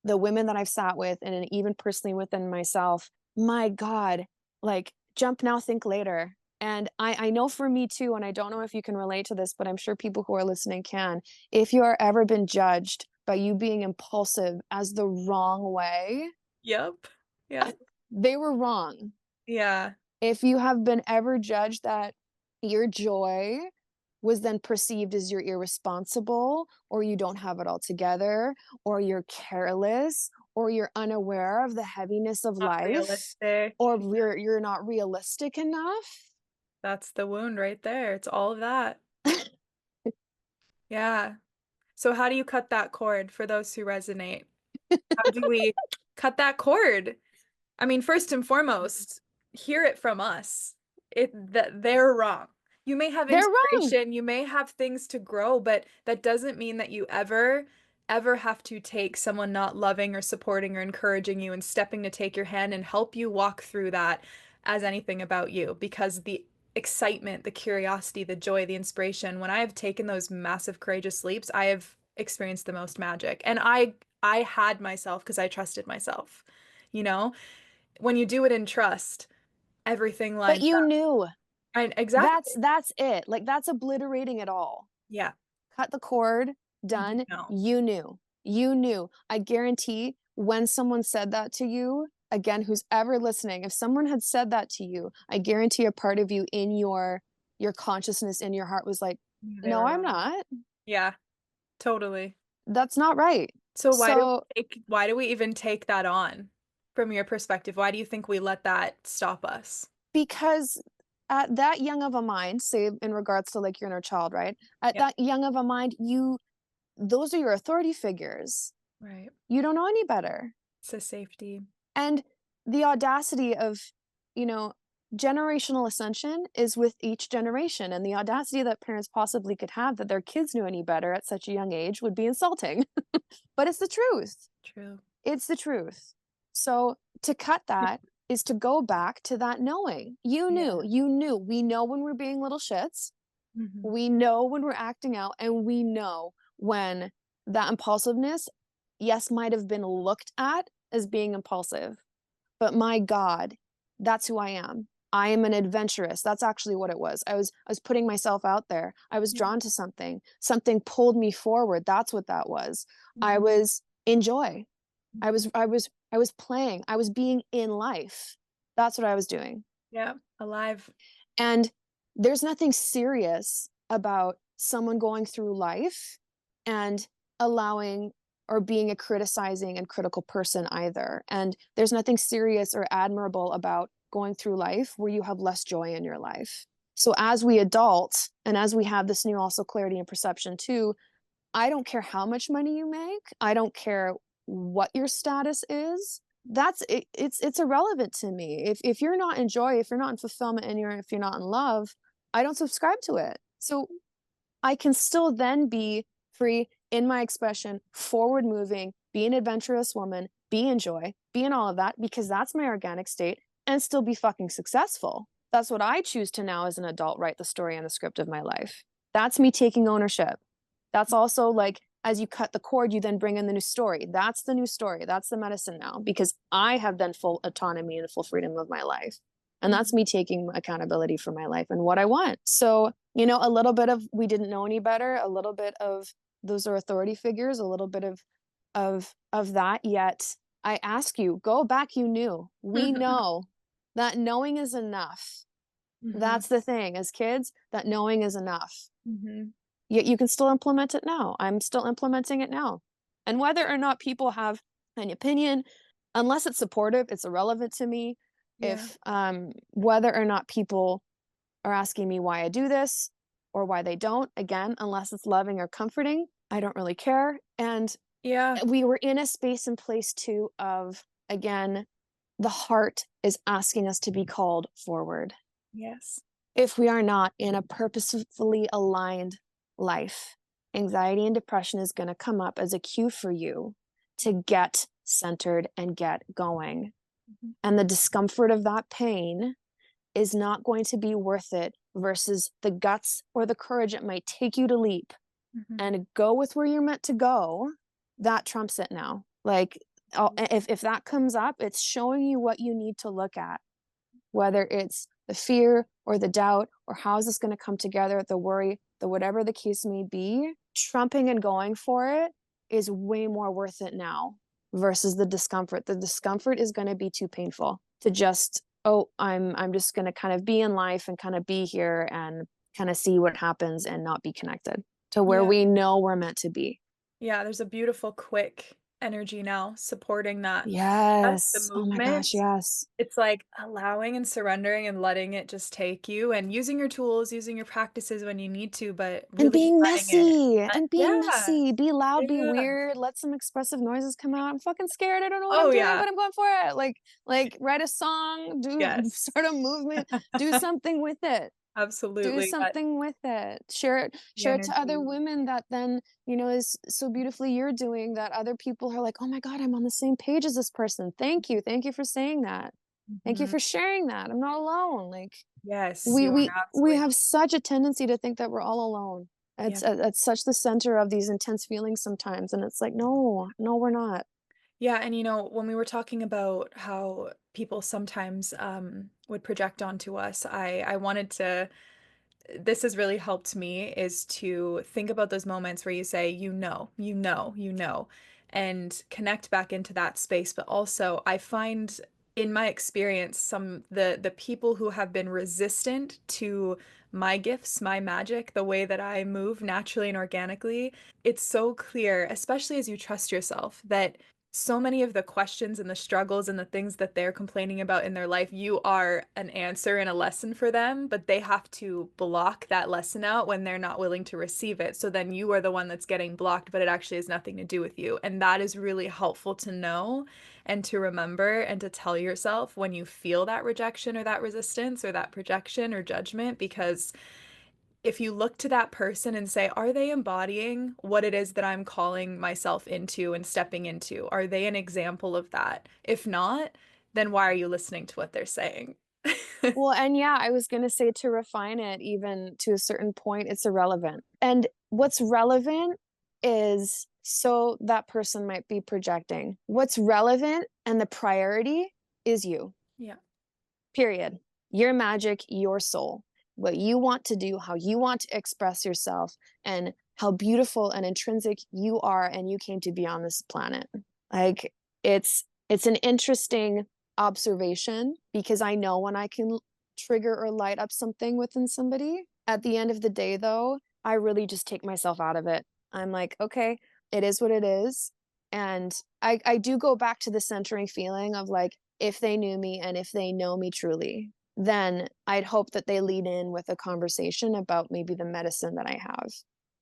the women that I've sat with, and even personally within myself, my God, like jump now, think later. And I know for me too, and I don't know if you can relate to this, but I'm sure people who are listening can. If you are ever been judged by you being impulsive as the wrong way, Yep. Yeah. they were wrong. Yeah. If you have been ever judged that your joy was then perceived as you're irresponsible, or you don't have it all together, or you're careless, or you're unaware of the heaviness of Not life, realistic. or you're not realistic enough. That's the wound right there. It's all of that. Yeah. So how do you cut that cord for those who resonate? How do we cut that cord? I mean, first and foremost, hear it from us. That they're wrong. You may have They're wrong. inspiration, you may have things to grow, but that doesn't mean that you ever have to take someone not loving or supporting or encouraging you and stepping to take your hand and help you walk through that as anything about you, because the excitement, the curiosity, the joy, the inspiration, when I have taken those massive courageous leaps, I have experienced the most magic. And I had myself because I trusted myself. You know, when you do it in trust, everything But lines you up. knew. And exactly. That's it. Like that's obliterating it all. Yeah. Cut the cord, You done. know. You knew. You knew. I guarantee when someone said that to you, again, who's ever listening, if someone had said that to you, I guarantee a part of you in your consciousness, in your heart was like, They no, were I'm wrong. not. Yeah, totally. That's not right. So So why do we even take that on from your perspective? Why do you think we let that stop us? because at that young of a mind, say in regards to like your inner child, right? At Yeah. that young of a mind, those are your authority figures. Right. You don't know any better. It's a safety. And the audacity of, you know, generational ascension is with each generation. And the audacity that parents possibly could have that their kids knew any better at such a young age would be insulting. But it's the truth. True. It's the truth. So to cut that is to go back to that knowing. You Yeah. knew, you knew. We know when we're being little shits. Mm-hmm. We know when we're acting out, and we know when that impulsiveness, yes, might have been looked at as being impulsive, but my God, that's who I am. I am an adventurous. That's actually what it was. I was putting myself out there. I was Yeah. drawn to something. Something pulled me forward. That's what that was. I Mm-hmm. was in joy. I was playing. I was being in life. That's what I was doing. Yeah. Alive. And there's nothing serious about someone going through life and allowing or being a criticizing and critical person either. And there's nothing serious or admirable about going through life where you have less joy in your life. So as we adult and as we have this new also clarity and perception too, I don't care how much money you make. I don't care what your status is. That's it, it's irrelevant to me. If you're not in joy, if you're not in fulfillment, and if you're not in love, I don't subscribe to it. So I can still then be free in my expression, forward moving, be an adventurous woman, be in joy, be in all of that, because that's my organic state, and still be fucking successful. That's what I choose to now as an adult write the story and the script of my life. That's me taking ownership. That's also like, as you cut the cord, you then bring in the new story. That's the new story. That's the medicine now, because I have then full autonomy and full freedom of my life. And that's me taking accountability for my life and what I want. So, you know, a little bit of we didn't know any better, a little bit of those are authority figures, a little bit of that. Yet I ask you, go back, you knew. We know that knowing is enough. Mm-hmm. That's the thing. As kids, that knowing is enough. Mm-hmm. Yet you can still implement it now. I'm still implementing it now. And whether or not people have an opinion, unless it's supportive, it's irrelevant to me. Yeah. If whether or not people are asking me why I do this or why they don't, again, unless it's loving or comforting, I don't really care. And Yeah. We were in a space and place too of, again, the heart is asking us to be called forward. Yes. If we are not in a purposefully aligned life, anxiety and depression is going to come up as a cue for you to get centered and get going. Mhm. And the discomfort of that pain is not going to be worth it versus the guts or the courage it might take you to leap Mhm. and go with where you're meant to go. That trumps it now. Like, if that comes up, it's showing you what you need to look at, whether it's the fear or the doubt or how is this going to come together, the worry, the whatever the case may be. Trumping and going for it is way more worth it now versus the discomfort. The discomfort is going to be too painful to just, oh, I'm just going to kind of be in life and kind of be here and kind of see what happens and not be connected to where Yeah. we know we're meant to be. Yeah, there's a beautiful, quick energy now supporting that. That's the Yes. Oh my gosh, movement. yes. It's like allowing and surrendering and letting it just take you and using your tools, using your practices when you need to, but And really being letting it. messy, and being Yeah. messy. Be loud, be Yeah. weird, let some expressive noises come out. I'm fucking scared. I don't know what I'm Oh, doing, yeah. but I'm going for it. Like write a song, do Yes. start a movement, do something with it. Do Absolutely. That something with it. the Share it to other energy. women that then, is so beautifully you're doing that other people are like, "Oh my God, I'm on the same page as this person. Thank you. Thank you for saying that. Thank you Mhm. for sharing that. I'm not alone." Like Yes, we you we are we absolutely have such a tendency to think that we're all alone. yeah. It's such the center of these intense feelings sometimes, and it's like, no, no, we're not. Yeah, and when we were talking about how people sometimes would project onto us, I wanted to this has really helped me is to think about those moments where you say, and connect back into that space. But also, I find in my experience, the people who have been resistant to my gifts, my magic, the way that I move naturally and organically, it's so clear, especially as you trust yourself, that so many of the questions and the struggles and the things that they're complaining about in their life, you are an answer and a lesson for them, but they have to block that lesson out when they're not willing to receive it. So then you are the one that's getting blocked, but it actually has nothing to do with you. And that is really helpful to know and to remember and to tell yourself when you feel that rejection or that resistance or that projection or judgment, because if you look to that person and say, are they embodying what it is that I'm calling myself into and stepping into? Are they an example of that? If not, then why are you listening to what they're saying? Well, and yeah, I was going to say to refine it even to a certain point, it's irrelevant. And what's relevant is so that person might be projecting. What's relevant and the priority is you. Yeah. Period. Your magic, your soul, what you want to do, how you want to express yourself, and how beautiful and intrinsic you are, and you came to be on this planet. Like it's an interesting observation because I know when I can trigger or light up something within somebody. At the end of the day, though, I really just take myself out of it. I'm like, okay, it is what it is. And I do go back to the centering feeling of like, if they knew me and if they know me truly, then I'd hope that they lead in with a conversation about maybe the medicine that I have.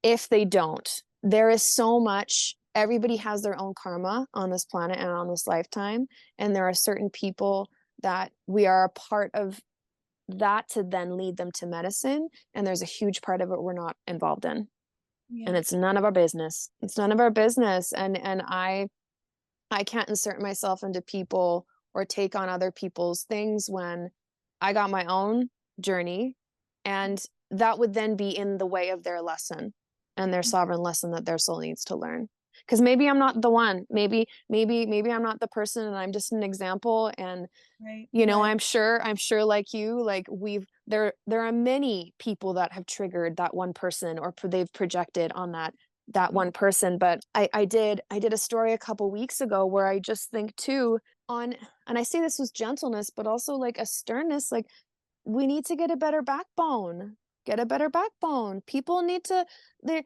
If they don't, there is so much, everybody has their own karma on this planet and on this lifetime. And there are certain people that we are a part of that to then lead them to medicine. And there's a huge part of it we're not involved in. And Yes. it's none of our business. It's none of our business. And I can't insert myself into people or take on other people's things when I got my own journey. And that would then be in the way of their lesson and their sovereign lesson that their soul needs to learn. Because maybe I'm not the one. Maybe I'm not the person and I'm just an example. And Right. I'm sure like you, like there are many people that have triggered that one person or they've projected on that one person. But I did a story a couple weeks ago where I just think too on, and I say this with gentleness, but also like a sternness, like we need to get a better backbone. Get a better backbone. People need to, they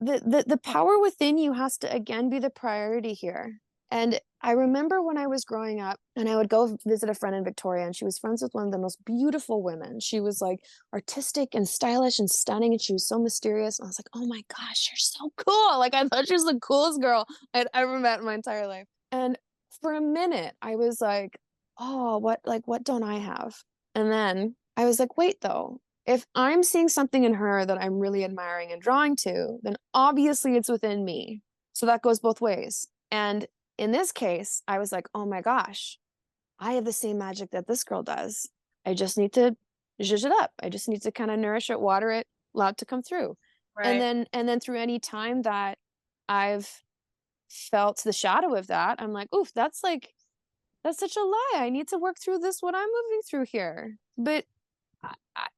the power within you has to again be the priority here. And I remember when I was growing up and I would go visit a friend in Victoria, and she was friends with one of the most beautiful women. She was like artistic and stylish and stunning, and she was so mysterious. And I was like, oh my gosh, you're so cool. Like, I thought she was the coolest girl I'd ever met in my entire life. And for a minute, I was like, oh, what don't I have? And then I was like, wait, though, if I'm seeing something in her that I'm really admiring and drawing to, then obviously it's within me. So that goes both ways. And in this case, I was like, oh my gosh, I have the same magic that this girl does. I just need to zhuzh it up. I just need to kind of nourish it, water it, allow it to come through. Right. And then through any time that I've felt the shadow of that, I'm like, oof, that's such a lie. I need to work through this, what I'm moving through here. But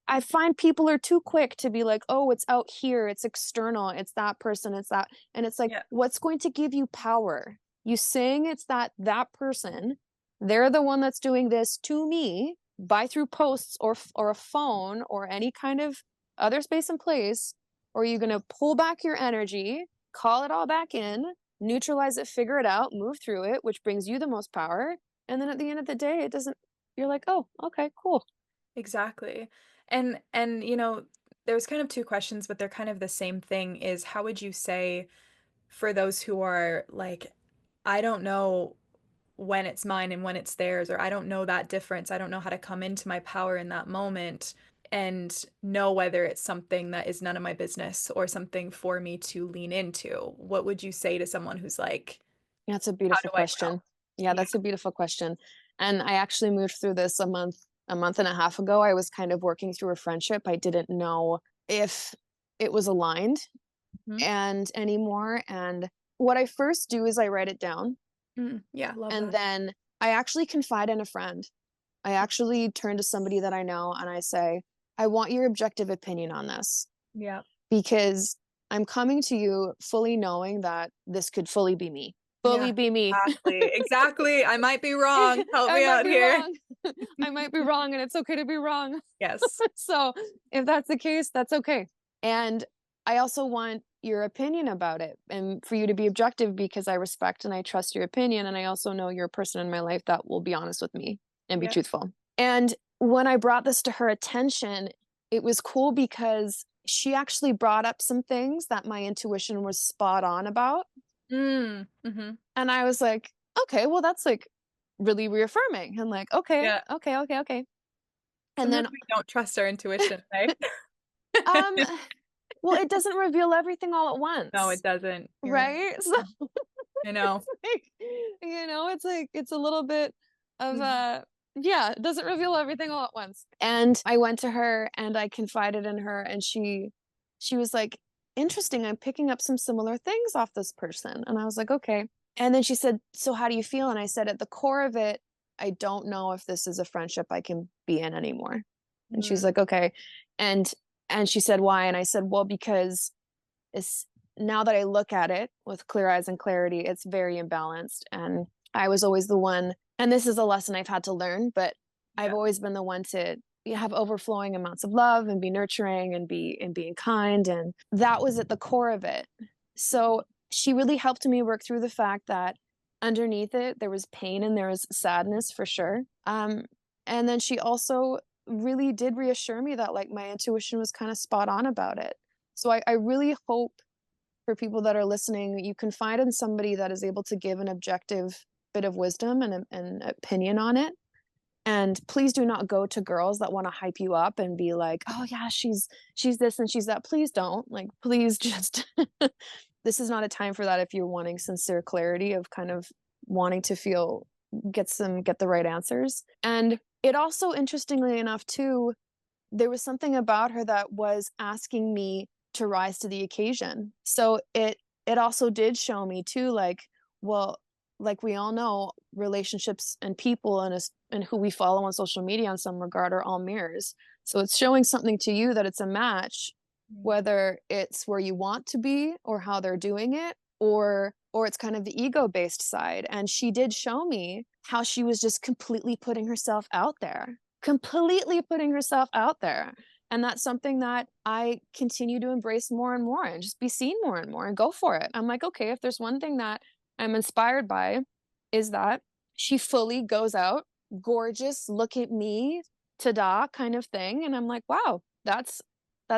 I find people are too quick to be like, oh, it's out here, it's external, it's that person, it's that. And it's like, Yeah. what's going to give you power? You saying it's that person, they're the one that's doing this to me by through posts or a phone or any kind of other space and place, or are you going to pull back your energy, call it all back in, neutralize it, figure it out, move through it, which brings you the most power. And then at the end of the day, it doesn't, you're like, oh, okay, cool. Exactly. And you know, there's kind of two questions, but they're kind of the same thing, is how would you say for those who are like, I don't know when it's mine and when it's theirs, or I don't know that difference. I don't know how to come into my power in that moment and know whether it's something that is none of my business or something for me to lean into. What would you say to someone who's like, That's a how beautiful do I know? question. Yeah, Yeah. that's a beautiful question. And I actually moved through this a month and a half ago. I was kind of working through a friendship. I didn't know if it was aligned Mhm. and anymore. And what I first do is I write it down, Yeah, love and that. then I actually confide in a friend. I actually turn to somebody that I know and I say, I want your objective opinion on this, Yeah. because I'm coming to you fully knowing that this could fully be me. Yeah, Fully be me. exactly. Exactly. I might be wrong. Help I me might out be here. wrong. I might be wrong, and it's okay to be wrong. Yes. So if that's the case, that's okay. And I also want your opinion about it and for you to be objective, because I respect and I trust your opinion. And I also know you're a person in my life that will be honest with me and be Yeah. truthful. And when I brought this to her attention, it was cool because she actually brought up some things that my intuition was spot on about. Mhm. And I was like, okay, well, that's like really reaffirming. And like, okay, Yeah. okay, okay, okay. And Sometimes then, we don't trust our intuition, right? um, well, it doesn't reveal everything all at No, it once, doesn't. You're right. right? So I know. it's like, it's like it's a little bit of Mhm. yeah, it doesn't reveal everything all at once. And I went to her and I confided in her, and she was like, interesting, I'm picking up some similar things off this person. And I was like, okay. And then she said, so how do you feel? And I said, at the core of it, I don't know if this is a friendship I can be in anymore. And she's Mm. like, okay. And she said, why? And I said, well, because it's, now that I look at it with clear eyes and clarity, it's very imbalanced. And I was always the one, and this is a lesson I've had to learn, but I've Yeah. always been the one to have overflowing amounts of love and be nurturing and being kind. And that was at the core of it. So she really helped me work through the fact that underneath it, there was pain and there was sadness for sure. And then she also really did reassure me that like my intuition was kind of spot on about it. So I really hope for people that are listening, you can find in somebody that is able to give an objective bit of wisdom and an opinion on it. And please do not go to girls that want to hype you up and be like, oh yeah, she's this and she's that. Please don't. Like, please just this is not a time for that if you're wanting sincere clarity of kind of wanting to feel get the right answers. And it also, interestingly enough, too, there was something about her that was asking me to rise to the occasion. So it also did show me too, like, well, like we all know, relationships and people and who we follow on social media in some regard are all mirrors. So it's showing something to you that it's a match, Mm. whether it's where you want to be or how they're doing it, or it's kind of the ego based side. And she did show me how she was just completely putting herself out there, completely putting herself out there. And that's something that I continue to embrace more and more and just be seen more and more and go for it. I'm like, okay, if there's one thing that I'm inspired by, is that she fully goes out, gorgeous, look at me, ta-da kind of thing. And I'm like, wow, that's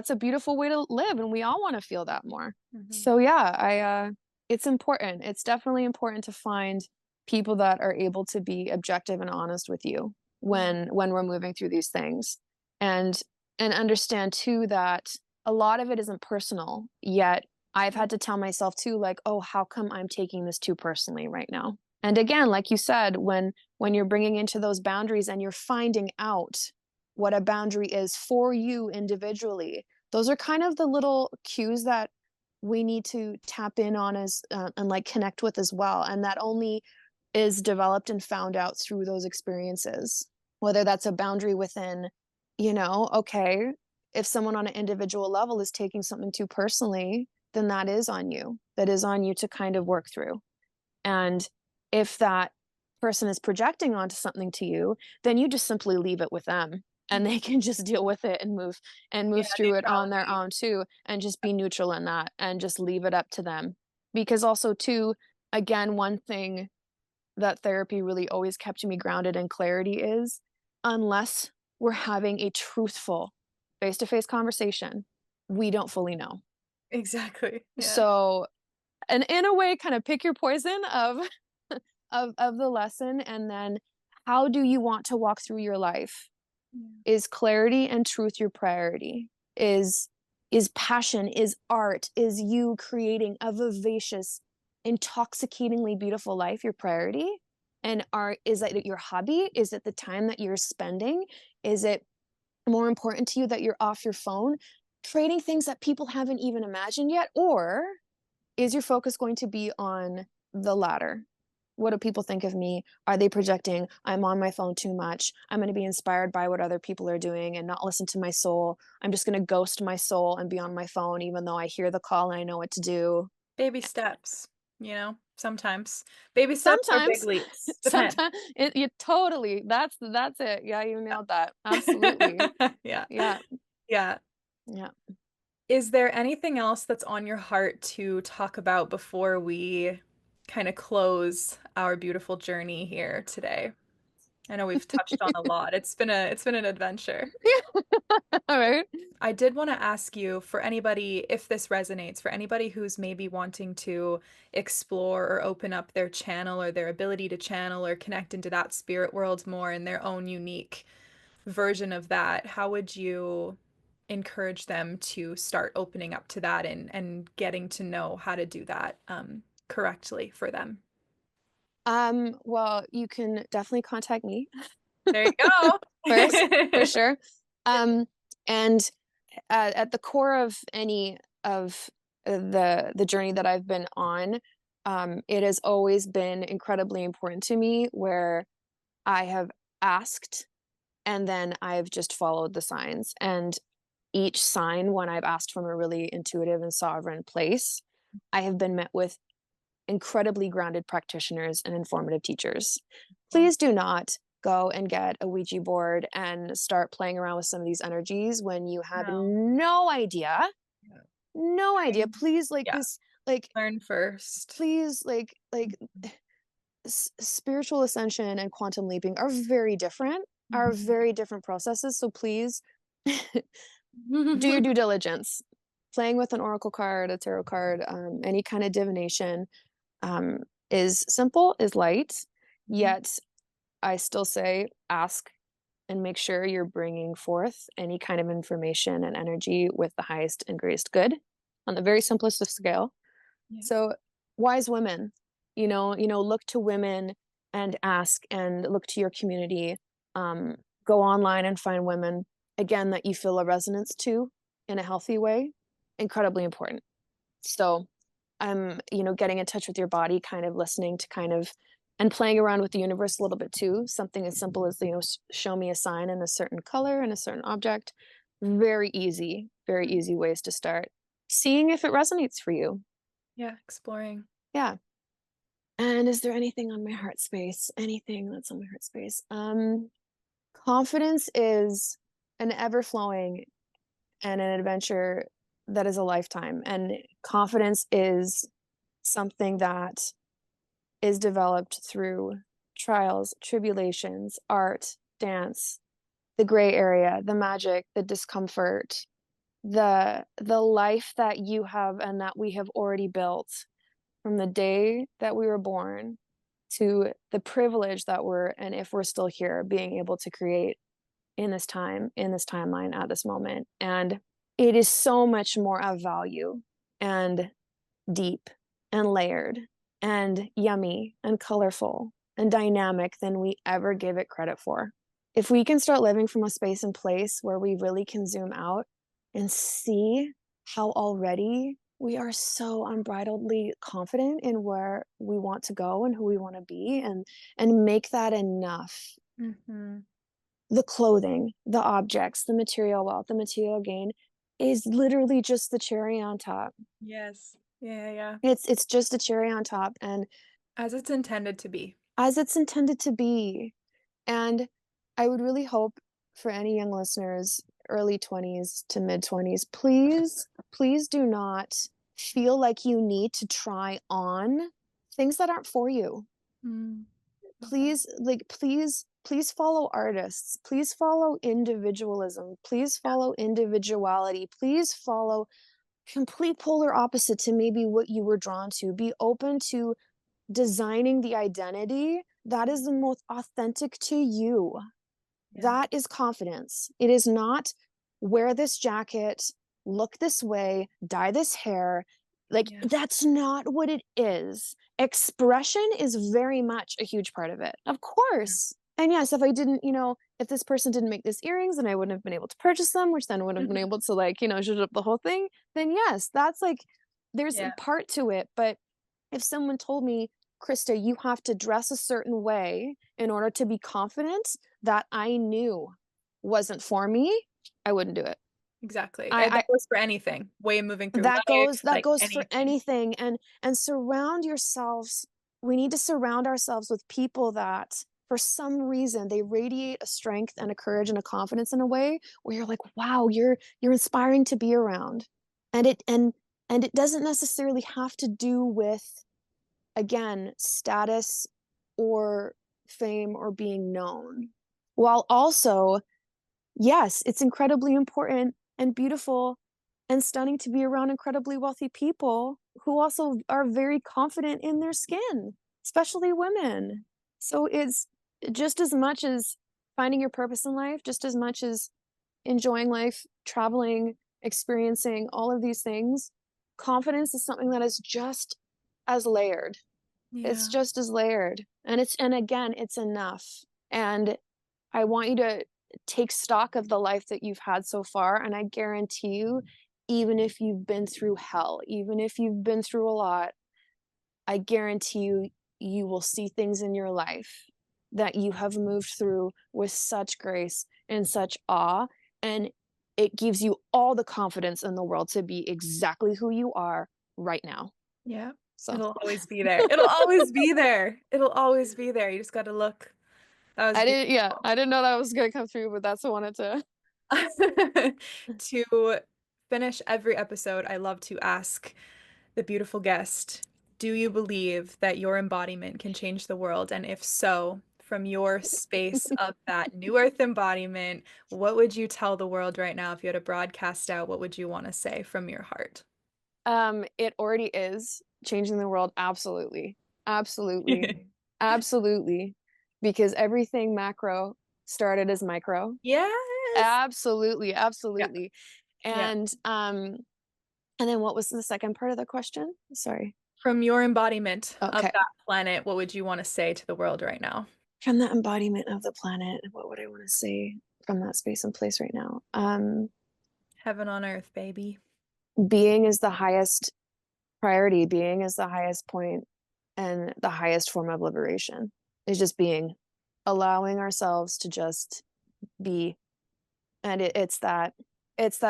a beautiful way to live. And we all want to feel that more. So yeah, it's important. It's definitely important to find people that are able to be objective and honest with you when we're moving through these things. And understand too that a lot of it isn't personal, yet I've had to tell myself too, like, oh, how come I'm taking this too personally right now? And again, like you said, when you're bringing into those boundaries and you're finding out what a boundary is for you individually, those are kind of the little cues that we need to tap in on as and like connect with as well. And that only is developed and found out through those experiences, whether that's a boundary within, okay, if someone on an individual level is taking something too personally, then that is on you. That is on you to kind of work through. And if that person is projecting onto something to you, then you just simply leave it with them and they can just deal with it and move through it on their own too, and just be neutral in that and just leave it up to them. Because also too, again, one thing that therapy really always kept me grounded in clarity is, unless we're having a truthful face-to-face conversation, we don't fully know. Exactly. Yeah. So, and in a way, kind of pick your poison of of the lesson, and then how do you want to walk through your life? Is clarity and truth your priority? Is passion, is art, is you creating a vivacious, intoxicatingly beautiful life your priority? And is that your hobby? Is it the time that you're spending? Is it more important to you that you're off your phone creating things that people haven't even imagined yet? Or is your focus going to be on the latter? What do people think of me? Are they projecting? I'm on my phone too much. I'm going to be inspired by what other people are doing and not listen to my soul. I'm just going to ghost my soul and be on my phone, even though I hear the call and I know what to do. Baby steps, sometimes. Baby steps or big Sometimes, leaps. Depends. sometimes you totally, that's it. Yeah, you nailed that. Absolutely. Yeah. Yeah. Yeah. Yeah. Is there anything else that's on your heart to talk about before we kind of close our beautiful journey here today? I know we've touched on a lot. It's been an adventure. All right. I did want to ask you, for anybody, if this resonates, for anybody who's maybe wanting to explore or open up their channel or their ability to channel or connect into that spirit world more in their own unique version of that, how would you encourage them to start opening up to that and getting to know how to do that correctly for them? Well, you can definitely contact me There you go. first, for sure. And at the core of any of the journey that I've been on, it has always been incredibly important to me, where I have asked and then I've just followed the signs. And each sign, when I've asked from a really intuitive and sovereign place, I have been met with incredibly grounded practitioners and informative teachers. Please do not go and get a Ouija board and start playing around with some of these energies when you have no idea. No idea. Please, Learn first. please, spiritual ascension and quantum leaping are very different, are very different processes. So please do your due diligence. Playing with an oracle card, a tarot card, any kind of divination, is simple, is light, yet I still say ask and make sure you're bringing forth any kind of information and energy with the highest and greatest good on the very simplest of scale. So wise women, look to women and ask, and look to your community. Go online and find women, again, that you feel a resonance to in a healthy way. Incredibly important. So getting in touch with your body, kind of listening to and playing around with the universe a little bit too. Something as simple as, show me a sign in a certain color and a certain object. Very easy ways to start. Seeing if it resonates for you. Yeah, exploring. Yeah. And is there anything on my heart space? Anything that's on my heart space? Confidence is an ever-flowing and an adventure that is a lifetime. And confidence is something that is developed through trials, tribulations, art, dance, the gray area, the magic, the discomfort, the life that you have and that we have already built from the day that we were born to the privilege that we're, and if we're still here, being able to create in this time, in this timeline, at this moment. And it is so much more of value and deep and layered and yummy and colorful and dynamic than we ever give it credit for. If we can start living from a space and place where we really can zoom out and see how already we are so unbridledly confident in where we want to go and who we want to be, and make that enough. Mm-hmm. The clothing, the objects, the material wealth, the material gain is literally just the cherry on top. Yes. Yeah. It's just a cherry on top, and As it's intended to be. as it's intended to be. And I would really hope for any young listeners, early 20s to mid 20s, please do not feel like you need to try on things that aren't for you. Please follow artists, please follow individualism, please follow individuality, please follow complete polar opposite to maybe what you were drawn to. Be open to designing the identity that is the most authentic to you. That is confidence. It is not wear this jacket, look this way, dye this hair. That's not what it is. Expression is very much a huge part of it, of course. And yes, if I didn't, if this person didn't make these earrings, then I wouldn't have been able to purchase them, which then would have been able to zhuzh up the whole thing. Then yes, that's there's a part to it. But if someone told me, Christa, you have to dress a certain way in order to be confident, that I knew wasn't for me, I wouldn't do it. Exactly. That goes for anything. Way moving through life. That goes for anything. And surround yourselves. We need to surround ourselves with people that, for some reason, they radiate a strength and a courage and a confidence in a way where you're like, wow, you're inspiring to be around. And it doesn't necessarily have to do with, again, status or fame or being known. While also, yes, it's incredibly important and beautiful and stunning to be around incredibly wealthy people who also are very confident in their skin, especially women. So it's just as much as finding your purpose in life, just as much as enjoying life, traveling, experiencing all of these things, confidence is something that is just as layered. It's just as layered. And again, it's enough. And I want you to take stock of the life that you've had so far. And I guarantee you, even if you've been through hell, even if you've been through a lot, I guarantee you, you will see things in your life that you have moved through with such grace and such awe. And it gives you all the confidence in the world to be exactly who you are right now. Yeah. So it'll always be there. It'll always be there. It'll always be there. You just got to look. I didn't know that was going to come through, but that's what I wanted to. To finish every episode, I love to ask the beautiful guest, do you believe that your embodiment can change the world? And if so, from your space of that new earth embodiment, what would you tell the world right now? If you had to broadcast out, what would you want to say from your heart? It already is changing the world. Absolutely. Absolutely. Because everything macro started as micro. Yes. Absolutely. Yeah. And then what was the second part of the question? Sorry. From your embodiment of that planet, what would you want to say to the world right now? From the embodiment of the planet, what would I want to say from that space and place right now? Heaven on earth, baby. Being is the highest priority. Being is the highest point and the highest form of liberation. Is just being, allowing ourselves to just be. And it's that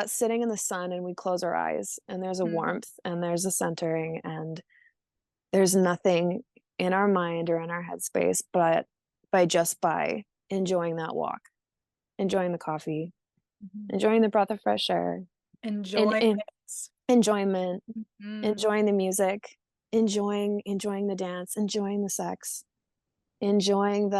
sitting in the sun and we close our eyes and there's a warmth and there's a centering and there's nothing in our mind or in our headspace but by enjoying that walk, enjoying the coffee, enjoying the breath of fresh air, enjoyment, enjoying the music, enjoying the dance, enjoying the sex, enjoying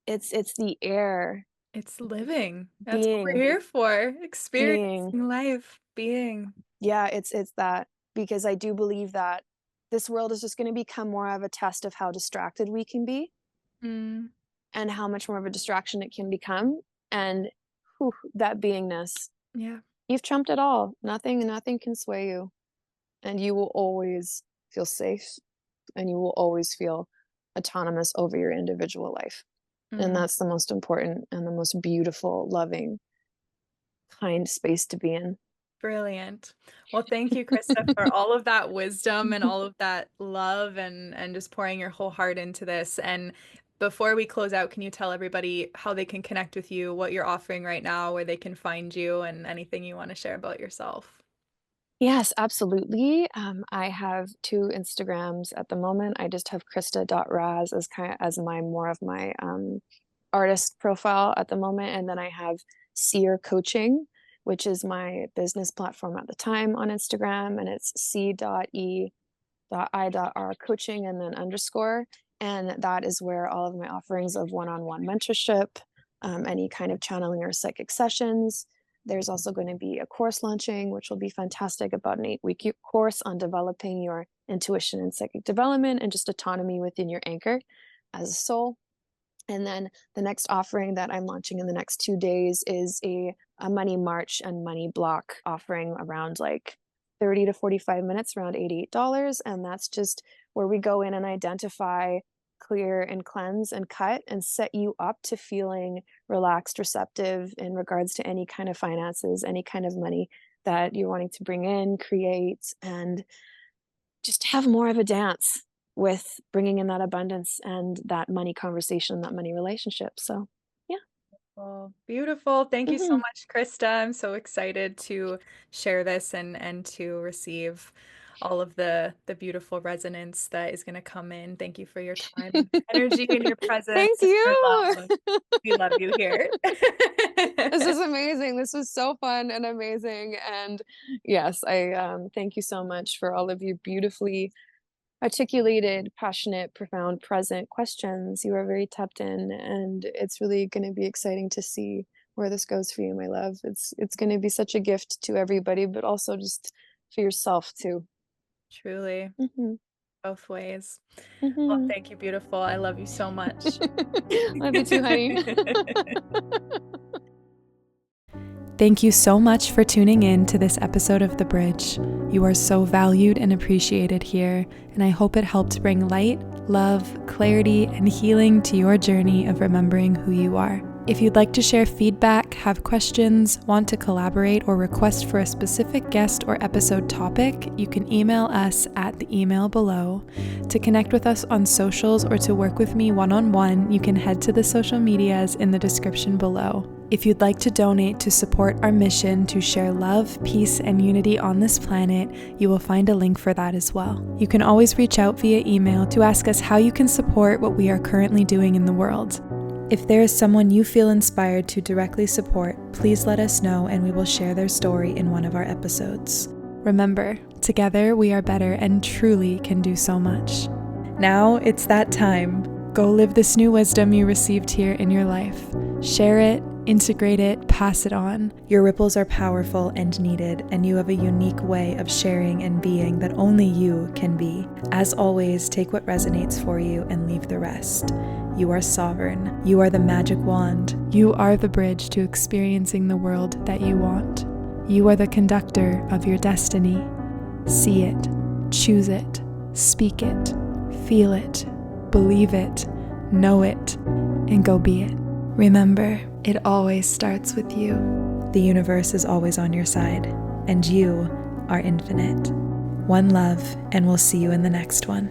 it's the air, It's living. That's what we're being, here for. being. Experiencing life, being. Yeah, it's that, because I do believe that this world is just going to become more of a test of how distracted we can be Mm, and how much more of a distraction it can become. And whew, that beingness, yeah. you've trumped it all. Nothing can sway you. And you will always feel safe, and you will always feel autonomous over your individual life. And Mm, that's the most important and the most beautiful, loving, kind space to be in. brilliant. Well, thank you, Christa, for all of that wisdom and all of that love and just pouring your whole heart into this. And before we close out, can you tell everybody how they can connect with you, what you're offering right now, where they can find you, and anything you want to share about yourself? Yes, absolutely. I have 2 Instagrams at the moment. I just have Christa.raz as my more of my artist profile at the moment, and then I have Seer Coaching, which is my business platform at the time on Instagram, and it's c.e.i.r coaching and then underscore, and that is where all of my offerings of one-on-one mentorship, any kind of channeling or psychic sessions. There's also going to be a course launching, which will be fantastic, about an 8-week course on developing your intuition and psychic development and just autonomy within your anchor as a soul. And then the next offering that I'm launching in the next 2 days is a money march and money block offering, around like 30 to 45 minutes, around $88. And that's just where we go in and identify, clear and cleanse and cut and set you up to feeling relaxed, receptive in regards to any kind of finances, any kind of money that you're wanting to bring in, create, and just have more of a dance with bringing in that abundance and that money conversation, that money relationship. So, yeah. Well, beautiful. Thank you so Mhm. much, Christa. I'm so excited to share this and to receive all of the beautiful resonance that is going to come in. Thank you for your time and energy and your Thank presence and your you. love. We love you here. This is amazing. This was so fun and amazing. And yes, I thank you so much for all of your beautifully articulated, passionate, profound, present questions. You are very tapped in, and it's really going to be exciting to see where this goes for you, my love. It's going to be such a gift to everybody, but also just for yourself too. Truly, Hmm. both ways. Well, Hmm. thank you, beautiful. I love you so much. Love you too, honey. Thank you so much for tuning in to this episode of The Bridge. You are so valued and appreciated here, and I hope it helped bring light, love, clarity, and healing to your journey of remembering who you are. If you'd like to share feedback, have questions, want to collaborate, or request for a specific guest or episode topic, you can email us at the email below. To connect with us on socials or to work with me one-on-one, you can head to the social medias in the description below. If you'd like to donate to support our mission to share love, peace, and unity on this planet, you will find a link for that as well. You can always reach out via email to ask us how you can support what we are currently doing in the world. If there is someone you feel inspired to directly support, please let us know and we will share their story in one of our episodes. Remember, together we are better and truly can do so much. Now it's that time. Go live this new wisdom you received here in your life. Share it, integrate it, pass it on. Your ripples are powerful and needed, and you have a unique way of sharing and being that only you can be. As always, take what resonates for you and leave the rest. You are sovereign. You are the magic wand. You are the bridge to experiencing the world that you want. You are the conductor of your destiny. See it, choose it, speak it, feel it, believe it, know it, and go be it. Remember, it always starts with you. The universe is always on your side, and you are infinite. One love, and we'll see you in the next one.